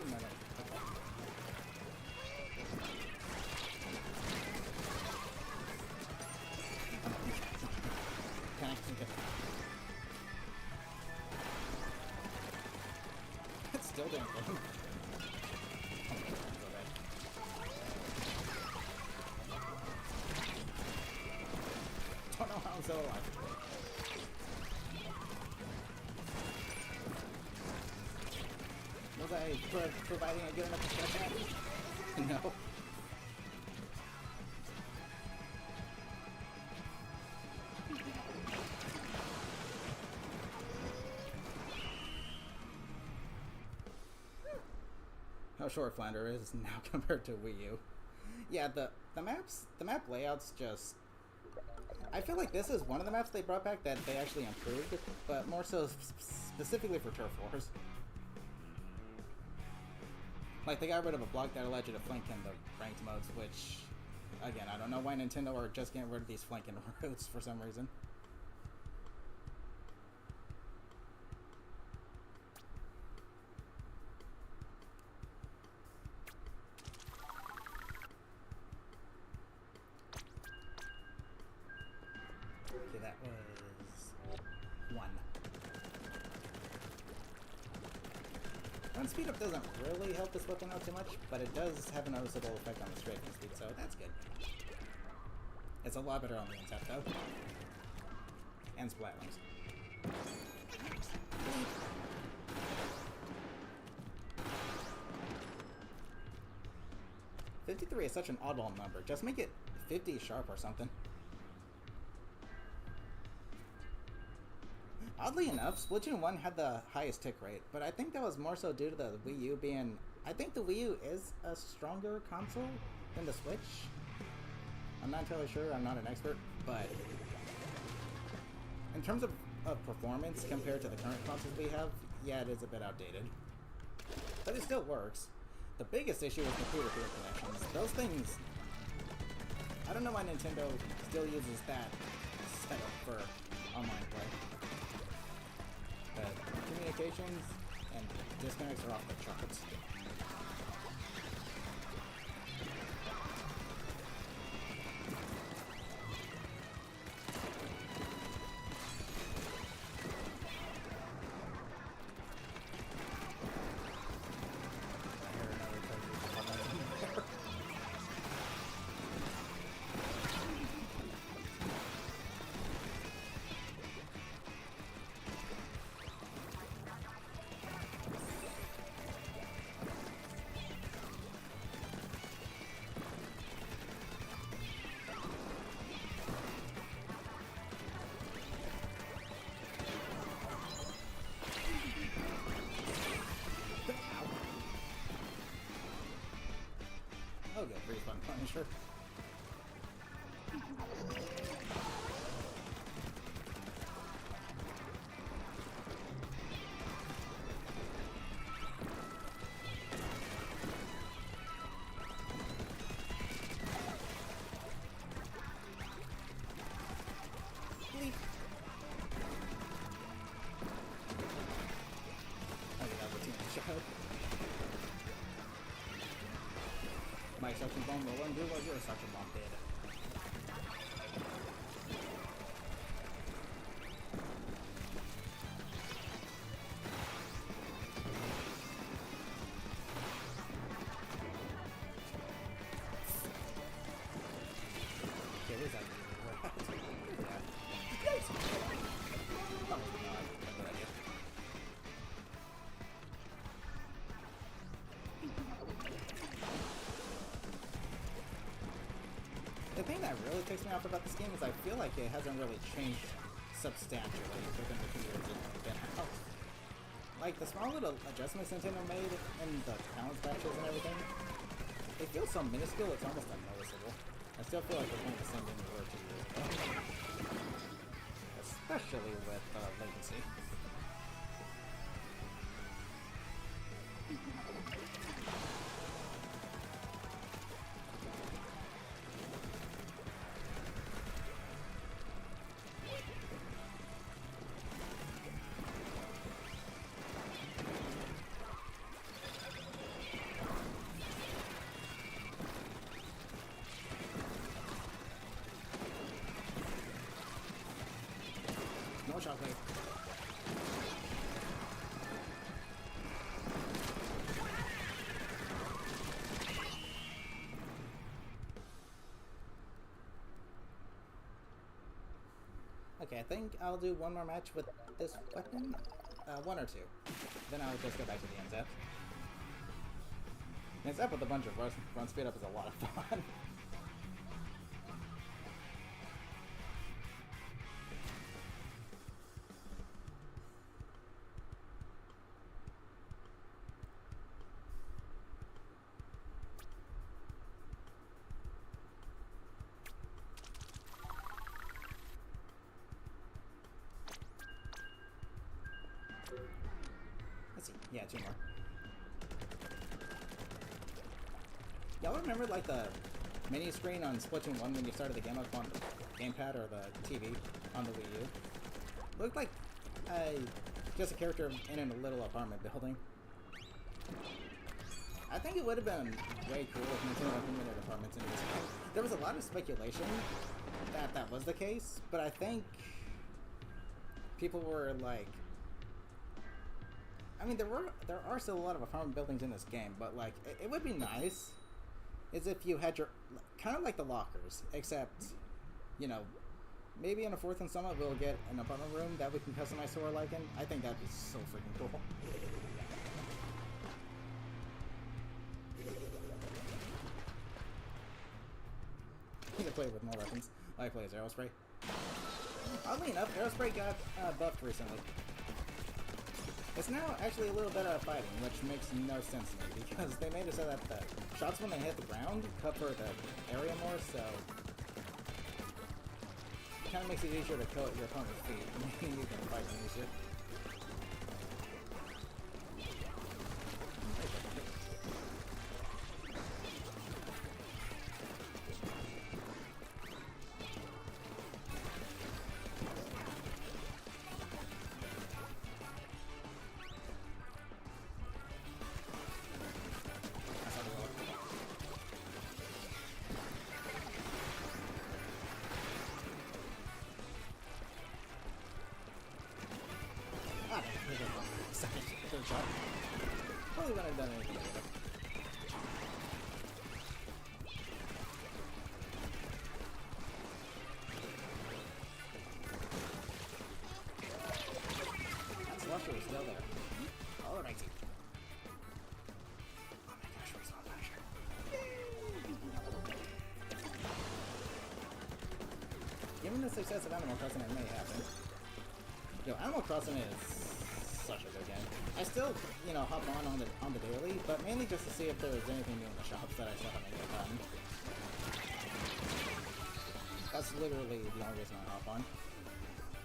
[SPEAKER 1] No. Okay. Can I keep it? It's still doing good. Don't know how I'm still alive. Was I providing a good enough distraction? No. How short Flounder is now compared to Wii U. Yeah, the map layouts just... I feel like this is one of the maps they brought back that they actually improved, but more so specifically for Turf Wars. Like, they got rid of a block that allowed you to flank in the ranked modes, which, again, I don't know why Nintendo are just getting rid of these flanking routes for some reason. Okay, that was 1. Run speed up doesn't really help this weapon out too much, but it does have a noticeable effect on the strafing speed, so that's good. It's a lot better on the inset though. And splat wings. 53 is such an oddball number. Just make it 50 sharp or something. Oddly enough, Splatoon 1 had the highest tick rate, but I think that was more so due to the Wii U being... I think the Wii U is a stronger console than the Switch. I'm not entirely sure, I'm not an expert, but... in terms of performance compared to the current consoles we have, yeah, it is a bit outdated. But it still works. The biggest issue is the peer-to-peer connections. Those things... I don't know why Nintendo still uses that setup for online play. The communications and disconnects are off the charts. Oh, good. Freeze button Punisher. Bleep. Oh, yeah, that was a team shot. My suction bomb will undo what your suction bomb did. Okay, where's that? Yeah. Yikes! Oh, no, that's a good idea. that really takes me off about this game is I feel like it hasn't really changed substantially within the 2 years it's been out. Like, the small little adjustments Nintendo made in the balance patches and everything, it feels so minuscule, it's almost unnoticeable. I still feel like we're playing the same game we were 2 years ago. Especially with latency. No shockwave. Okay, I think I'll do one more match with this weapon. 1 or 2. Then I'll just go back to the NZEP. NZEP with a bunch of run speed up is a lot of fun. Let's see. Yeah, 2 more. Y'all remember like the mini screen on Splatoon 1 when you started the game up on the gamepad or the TV on the Wii U? Looked like just a character in a little apartment building. I think it would have been way cool if Nintendo implemented apartments into this game. There was a lot of speculation that that was the case, but I think people were like, I mean, there are still a lot of apartment buildings in this game, but like, it would be nice is if you had your, kind of like the lockers, except, you know, maybe in a 4th and Summit we'll get an apartment room that we can customize to our liking. I think that'd be so freaking cool. I need to play with more weapons. I play as Aerospray. Oddly enough, Aerospray got buffed recently. It's now actually a little better at fighting, which makes no sense to me, because they made it so that the shots when they hit the ground cover the area more, so it kind of makes it easier to kill at your opponent's feet, meaning you can fight them easier. Second shot. Probably wouldn't have done anything with it. That slusher is still there. Alrighty. Oh my gosh, what's on flasher? Given the success of Animal Crossing, it may happen. Yo, Animal Crossing is such a good game. I still, you know, hop on the daily, but mainly just to see if there's anything new in the shops that I still haven't yet gotten. That's literally the only reason I hop on.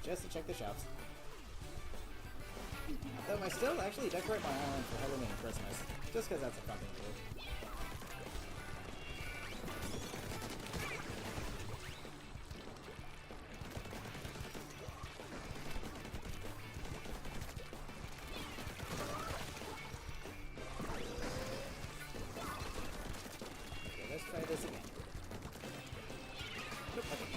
[SPEAKER 1] Just to check the shops. Though I still actually decorate my island for Halloween and Christmas, just because that's a fun thing to do. Try this again. Nope, okay.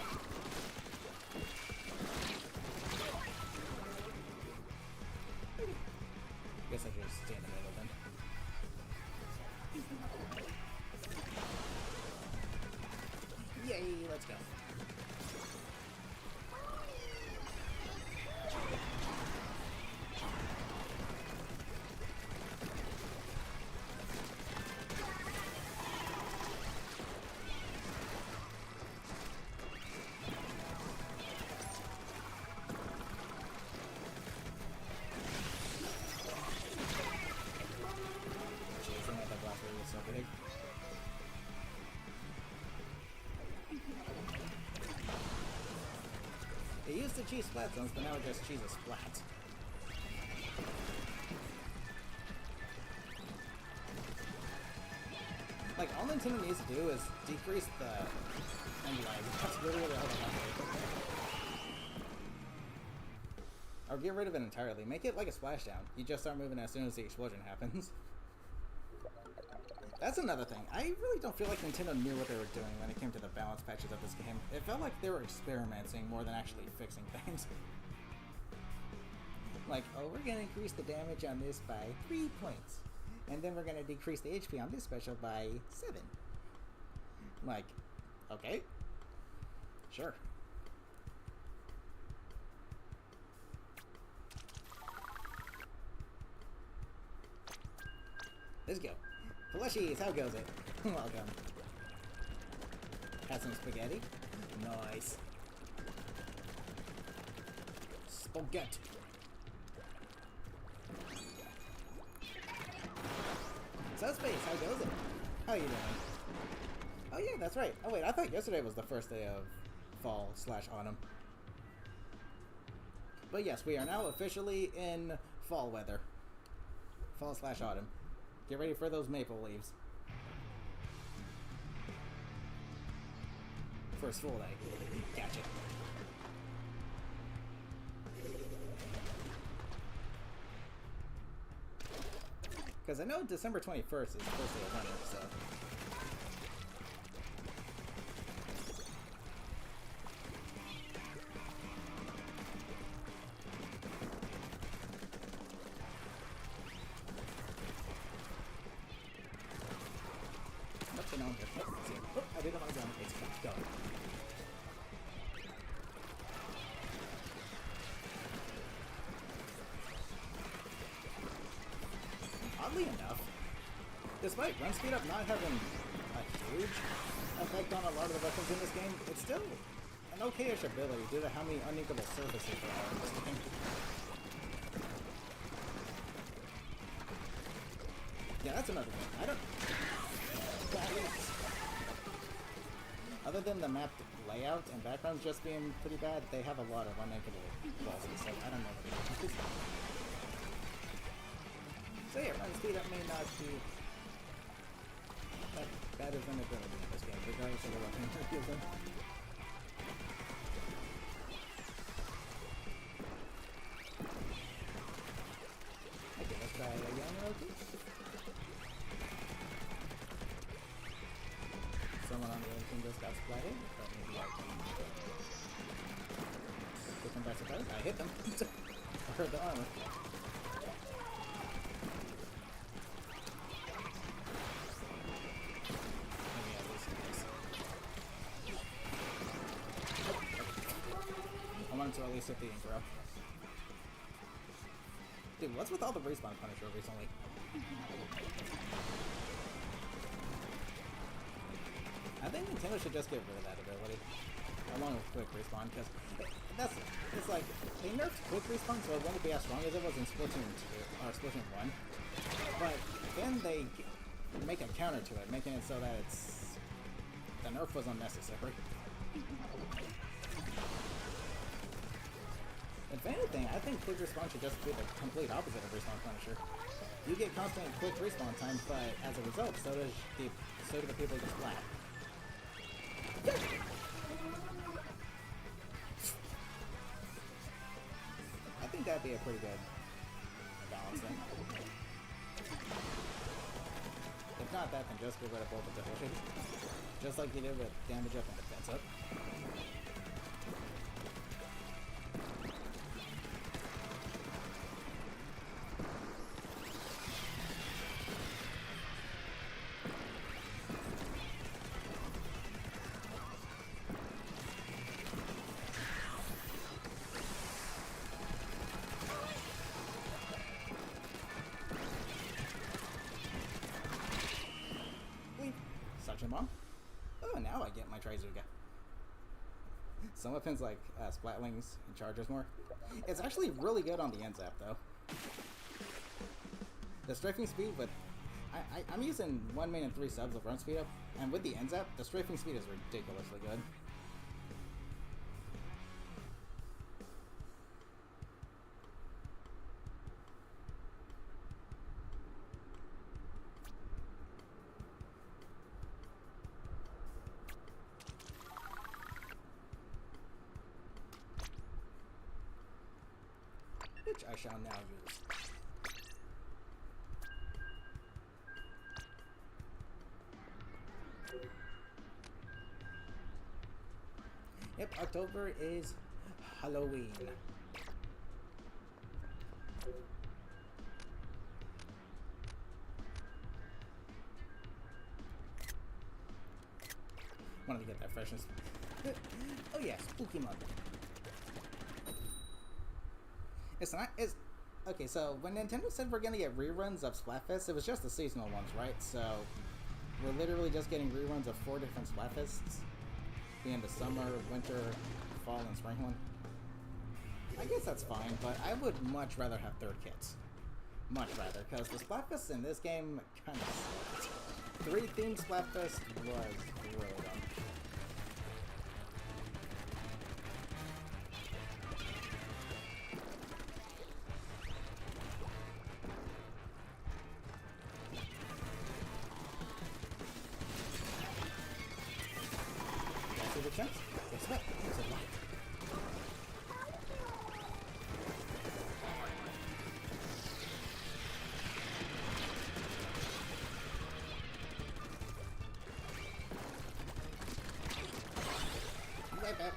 [SPEAKER 1] Guess I should just stay in the middle then. Yay, let's go. cheese splat zones, but now it just cheeses splat. Like, all Nintendo needs to do is decrease the end lag. That's really all they have to do. Or get rid of it entirely. Make it like a splashdown. You just start moving as soon as the explosion happens. That's another thing. I really don't feel like Nintendo knew what they were doing when it came to the balance patches of this game. It felt like they were experimenting more than actually fixing things. Like, oh, we're gonna increase the damage on this by 3 points. And then we're gonna decrease the HP on this special by 7. Like, okay. Sure. Let's go. Plushies, how goes it? Welcome. Have some spaghetti? Nice. Spaghetti. Subspace, how goes it? How you doing? Oh yeah, that's right. Oh wait, I thought yesterday was the first day of fall/autumn. But yes, we are now officially in fall weather. Fall/autumn. Get ready for those maple leaves. First full day. Gotcha. Because I know December 21st is first day of winter, so... Oh, I didn't want to go on the base. Go. Oddly enough, despite run speed up not having a huge effect on a lot of the weapons in this game, it's still an okay-ish ability due to how many unequal surfaces there are in this game. Yeah, that's another thing. I don't... Other than the map layout and backgrounds just being pretty bad, they have a lot of unequal bosses, so I don't know what it is. So yeah, run speed up may not be that bad of an ability in this game, regardless of the weapon you're using. Okay, let's try it again real quick. Someone on the other team just got splatted, but maybe I can get them by surprise. I hit them. I heard the armor. Maybe I'll lose this. I wanted to at least hit the intro. Dude, what's with all the respawn Punisher recently? I think Nintendo should just get rid of that ability, along with quick respawn, because it's like, they nerfed quick respawn so it wouldn't be as strong as it was in Splatoon 2, or Splatoon 1, but then they make a counter to it, making it so that the nerf was unnecessary. If anything, I think quick respawn should just be the complete opposite of respawn Punisher. You get constant quick respawn time, but as a result, so do the people who just flat. I think that'd be a pretty good balance thing. If not that, then just get rid of both abilities. Just like you did with damage up and defense up. Mom? Oh, now I get my Trizuga. Some weapons like Splatlings and Chargers more. It's actually really good on the end zap though. The strafing speed with... I'm using 1 main and 3 subs of run speed up, and with the end zap, the strafing speed is ridiculously good. which I shall now use. Yep, October is Halloween. Wanted to get that freshness. Oh yeah, spooky month. It's not. It's okay. So when Nintendo said we're gonna get reruns of Splatfest, it was just the seasonal ones, right? So we're literally just getting reruns of 4 different Splatfests, being the summer, winter, fall, and spring one. I guess that's fine, but I would much rather have third kits. Much rather, because the Splatfest in this game kind of sucked. 3 themed Splatfest was really dumb. That's a good chance. It's not. It's a lot. Right back.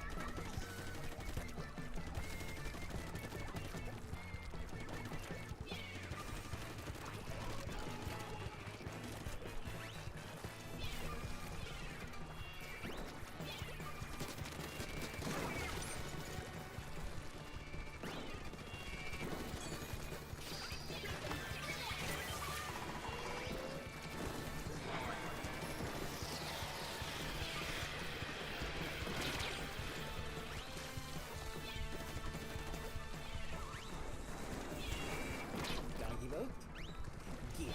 [SPEAKER 1] Doggy boat. Yeah.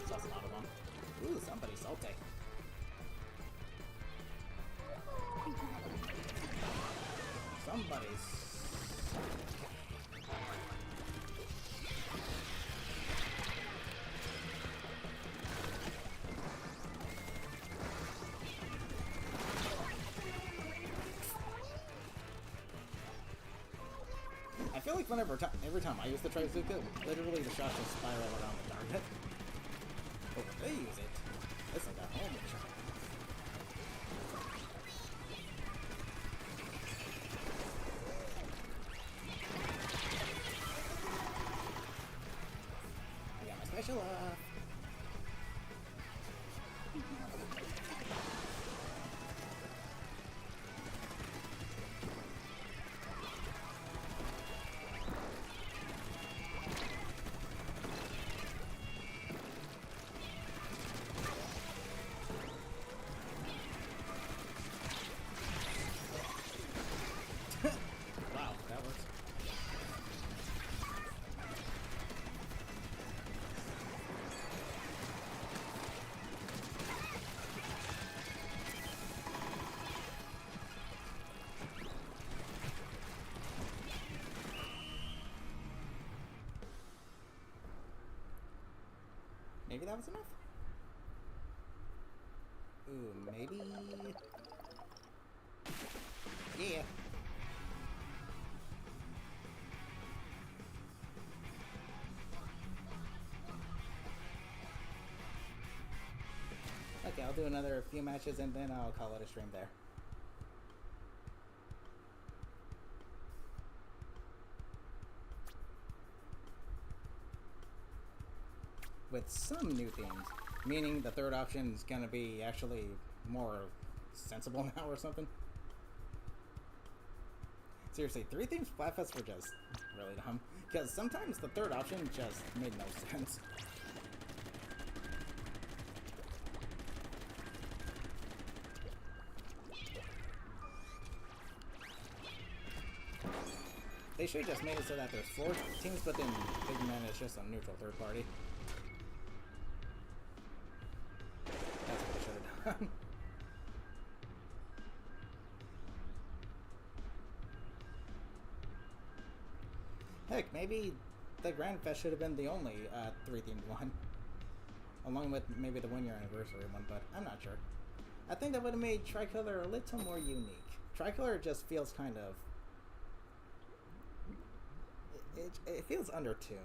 [SPEAKER 1] That's a lot of them. Ooh, somebody's salty. Somebody's. I feel like every time I use the Trizuka, literally the shots just spiral around the target. But when they use it, it's like a homing shot. I got my special off. Wow, that works. Maybe that was enough? Ooh, maybe... Yeah. Okay, I'll do another few matches and then I'll call it a stream there. With some new themes, meaning the third option is gonna be actually more sensible now or something. Seriously, 3 themes Splatfests were just really dumb, because sometimes the third option just made no sense. They should have just made it so that there's 4 teams, but then Big Man is just a neutral third party. That's what they should have done. Heck, maybe the Grand Fest should have been the only 3-themed one. Along with maybe the 1-year anniversary one, but I'm not sure. I think that would have made Tricolor a little more unique. Tricolor just feels kind of... It feels undertuned.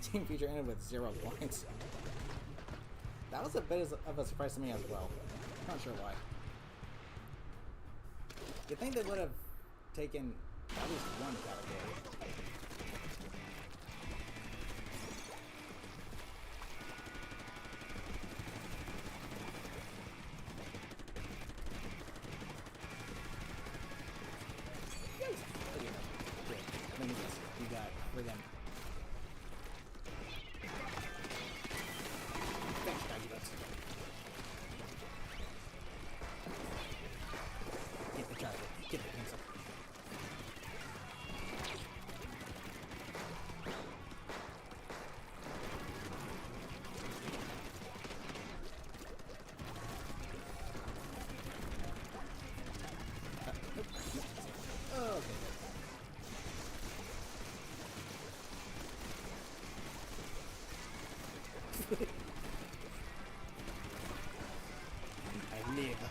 [SPEAKER 1] Team feature ended with 0 points. That was a bit of a surprise to me as well. Not sure why. You'd think they would have taken at least one category. You got friggin' thanks, Doggy Butts. Get the charger. Get the pencil. Oh, okay. I live.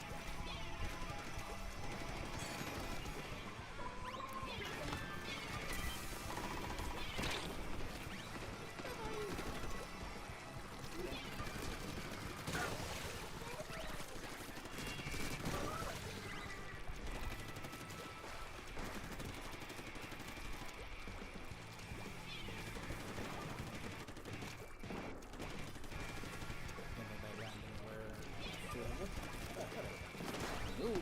[SPEAKER 1] Ooh.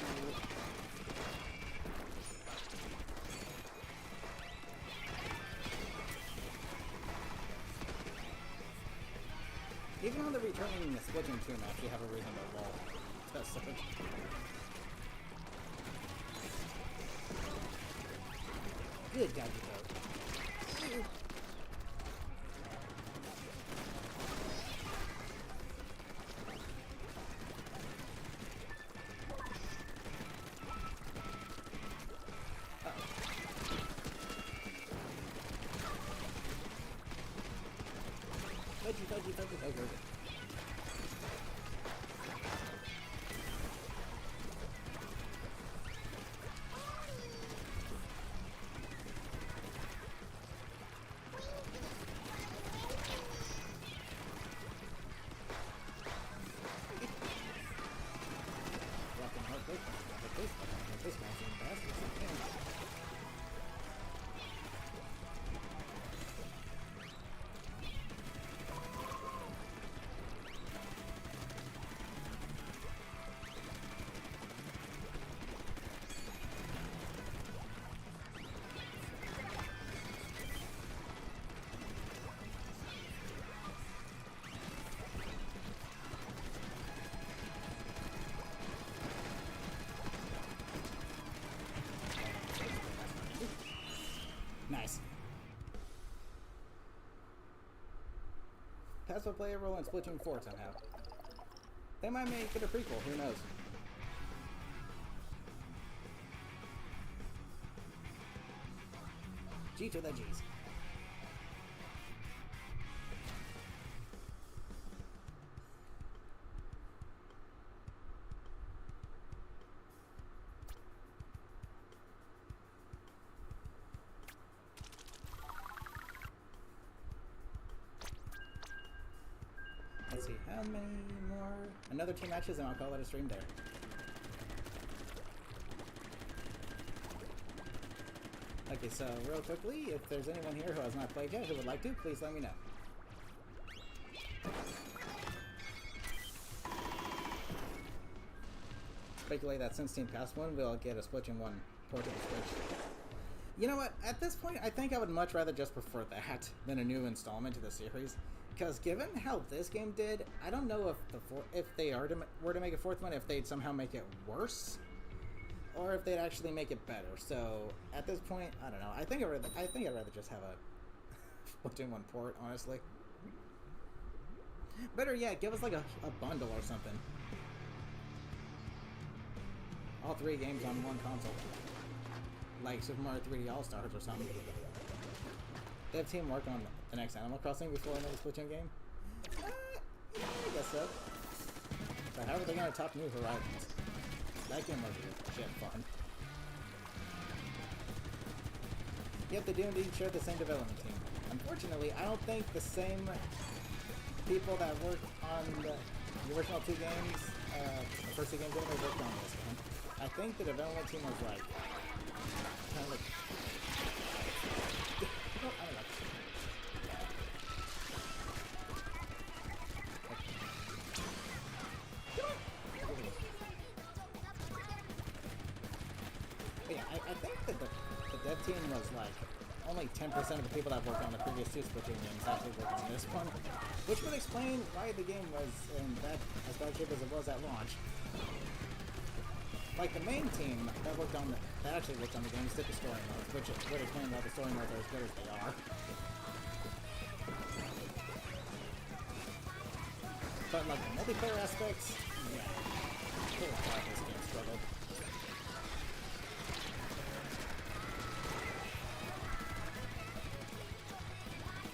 [SPEAKER 1] Even on the returning the Splatoon 2 match, you have a reason to roll. That's so good, Doggy Boat. Fudgy. Okay. Rockin' hard face, this bouncing fast as it can. Nice. Pass a player role in Splatoon 4 somehow. They might make it a prequel, who knows? G to the G's. Let's see, how many more? Another 2 matches and I'll call it a stream there. Okay, so real quickly, if there's anyone here who has not played yet who would like to, please let me know. Speculate that since Team Pass 1, we'll get a Splatoon 1 port to the Switch. You know what, at this point, I think I would much rather just prefer that than a new installment to the series. Because given how this game did, I don't know if they were to make a 4th one, if they'd somehow make it worse, or if they'd actually make it better. So at this point, I don't know. I think I'd rather just have a Splatoon 1 port, honestly. Better yet, give us like a bundle or something. all 3 games on one console. Like Super Mario 3D All-Stars or something. Dev team work on the next Animal Crossing before another Splatoon game? Yeah, I guess so. But how are they gonna top New Horizons? That game was shit fun. Yet they do indeed share the same development team. Unfortunately, I don't think the same people that worked on the original 2 games, the first 2 games, they worked on this one. I think the development team was like, kind of like, I don't know. But yeah, I think that the dev team was like only 10% of the people that worked on the previous 2 Splatoon games actually worked on this one, which would explain why the game was in that as bad shape as it was at launch. Like the main team that actually worked on the game did the story modes, which would explain why the story modes are as good as they are. But like the multiplayer aspects, yeah, holy crap, this game struggled.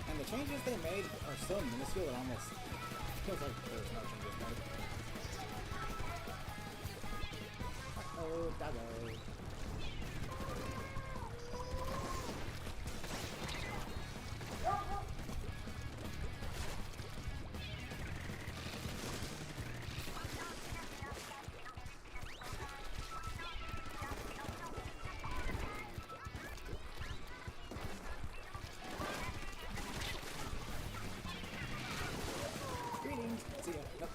[SPEAKER 1] And the changes they made are so minuscule it almost feels like there's no changes made. Uh-oh, doggo. Greetings. See ya. Nope.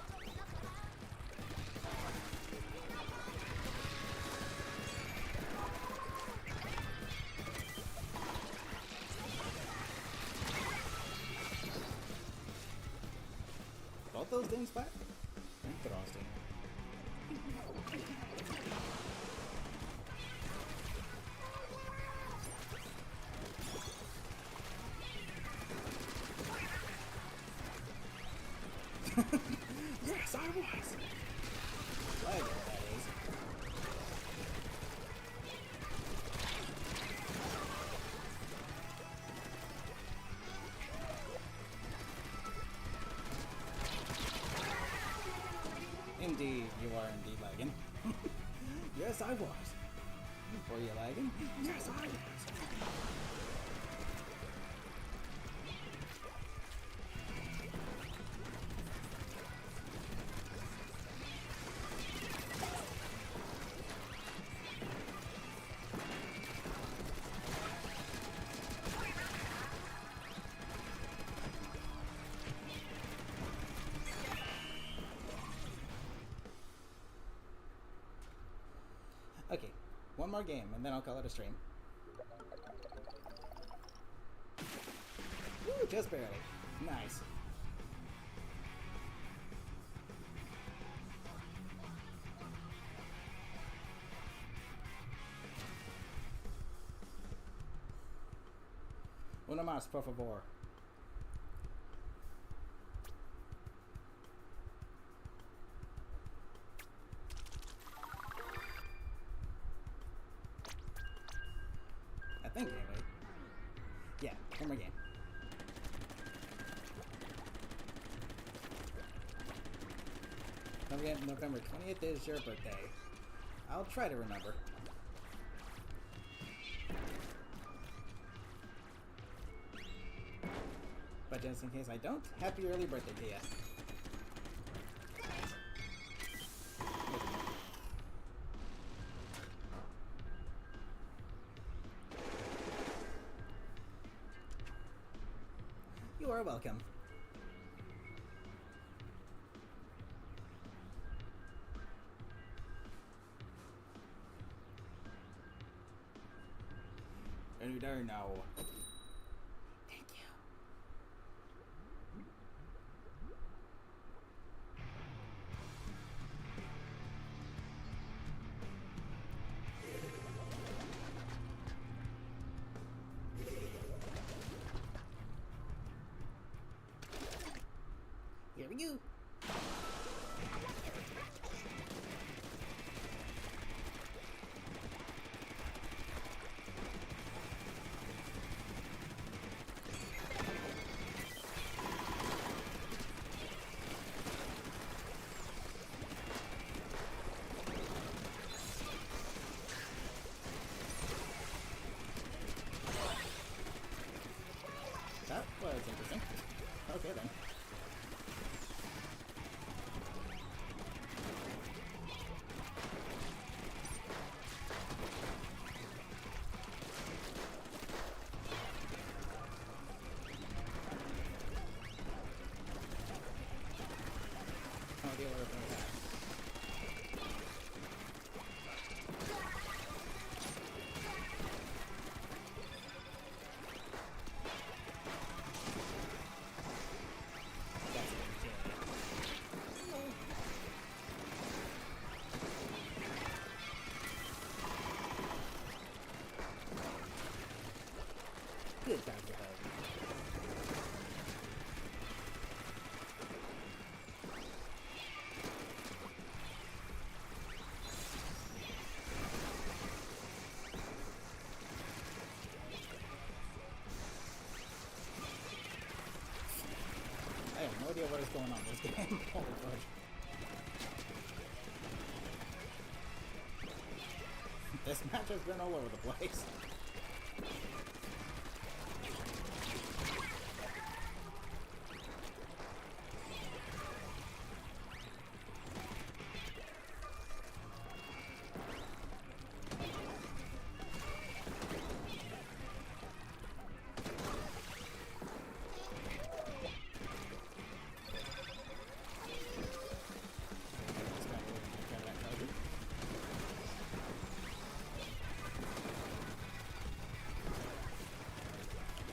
[SPEAKER 1] Both those things back? Interesting. Yes, I was! Whatever that is. Indeed, you are indeed lagging. Yes, I was. Were you lagging? Yes, I was. Okay, one more game, and then I'll call it a stream. Woo, just barely. Nice. Una más, por favor. I think, anyway. Yeah, one more game. November 20th is your birthday. I'll try to remember. But just in case I don't, happy early birthday to ya. You are welcome. Any day now. Thank you. Here we go. idea what everything had. That's good times ahead. I have no idea what is going on in this game. Oh, fudge. This match has been all over the place.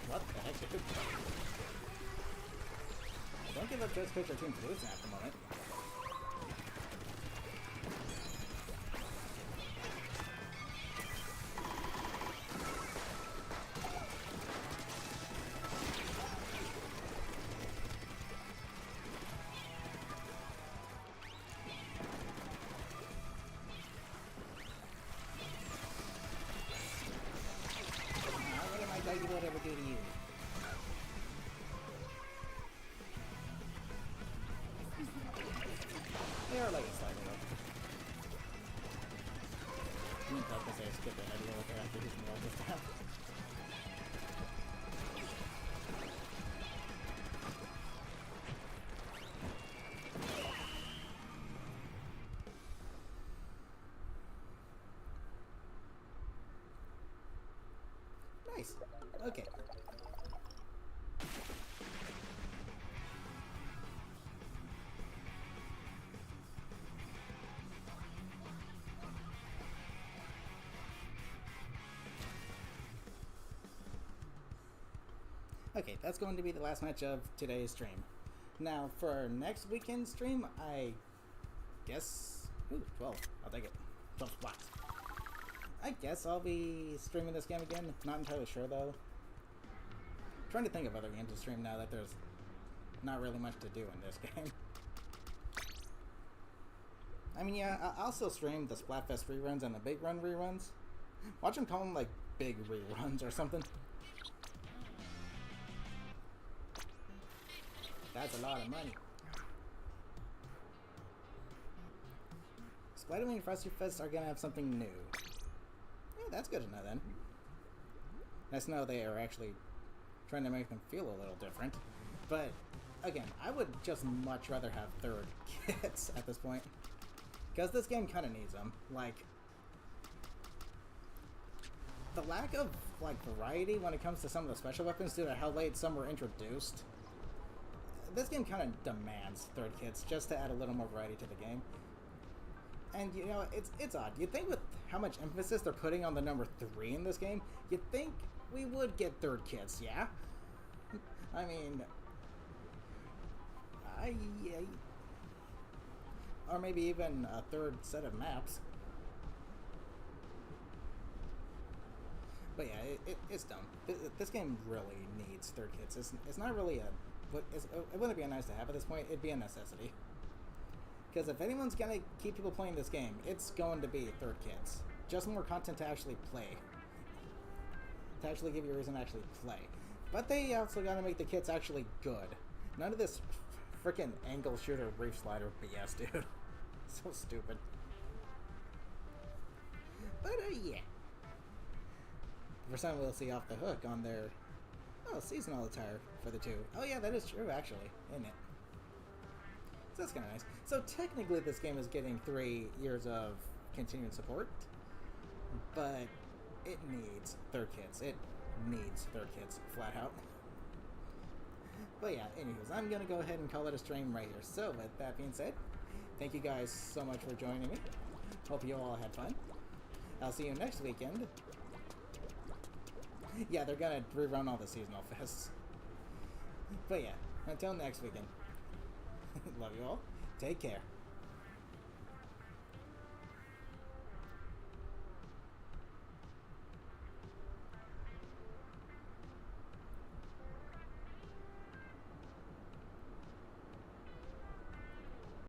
[SPEAKER 1] What the heck, dude? Don't give up just because your team's losing at the moment. What am I going to ever do to you? They are like slightly up. I mean, like I say, I skipped ahead a little bit after hitting the all this time. Nice. Okay. Okay, that's going to be the last match of today's stream. Now, for our next weekend stream, I guess... Ooh, 12. I'll take it. 12 spots. I guess I'll be streaming this game again. Not entirely sure, though. Trying to think of other games to stream now that there's not really much to do in this game. I mean, yeah, I'll still stream the Splatfest reruns and the Big Run reruns. Watch them call them, like, big reruns or something. That's a lot of money. Splatoon and Frosty Fest are gonna have something new. Yeah, that's good to know then. Nice to know they are actually trying to make them feel a little different. But, again, I would just much rather have third kits at this point. Because this game kind of needs them. Like, the lack of, like, variety when it comes to some of the special weapons due to how late some were introduced. This game kind of demands third kits just to add a little more variety to the game. And, you know, it's odd. You'd think with how much emphasis they're putting on the number 3 in this game, you'd think we would get third kits, yeah? I mean... or maybe even a third set of maps. But yeah, it's dumb. This game really needs third kits. It's not really a... It wouldn't be nice to have at this point. It'd be a necessity. Because if anyone's gonna keep people playing this game, it's going to be third kits. Just more content to actually play. To actually give you a reason to actually play. But they also gotta make the kits actually good. None of this freaking angle shooter reef slider BS, dude. So stupid. But yeah. For some, we'll see Off the Hook on their seasonal attire for the 2. Oh yeah, that is true actually, isn't it? So that's kind of nice. So technically this game is getting 3 years of continued support, but it needs third kits. It needs third kits, flat out. But yeah, anyways, I'm going to go ahead and call it a stream right here. So with that being said, thank you guys so much for joining me. Hope you all had fun. I'll see you next weekend. Yeah, they're gonna rerun all the seasonal fests. But yeah, until next weekend. Love you all. Take care.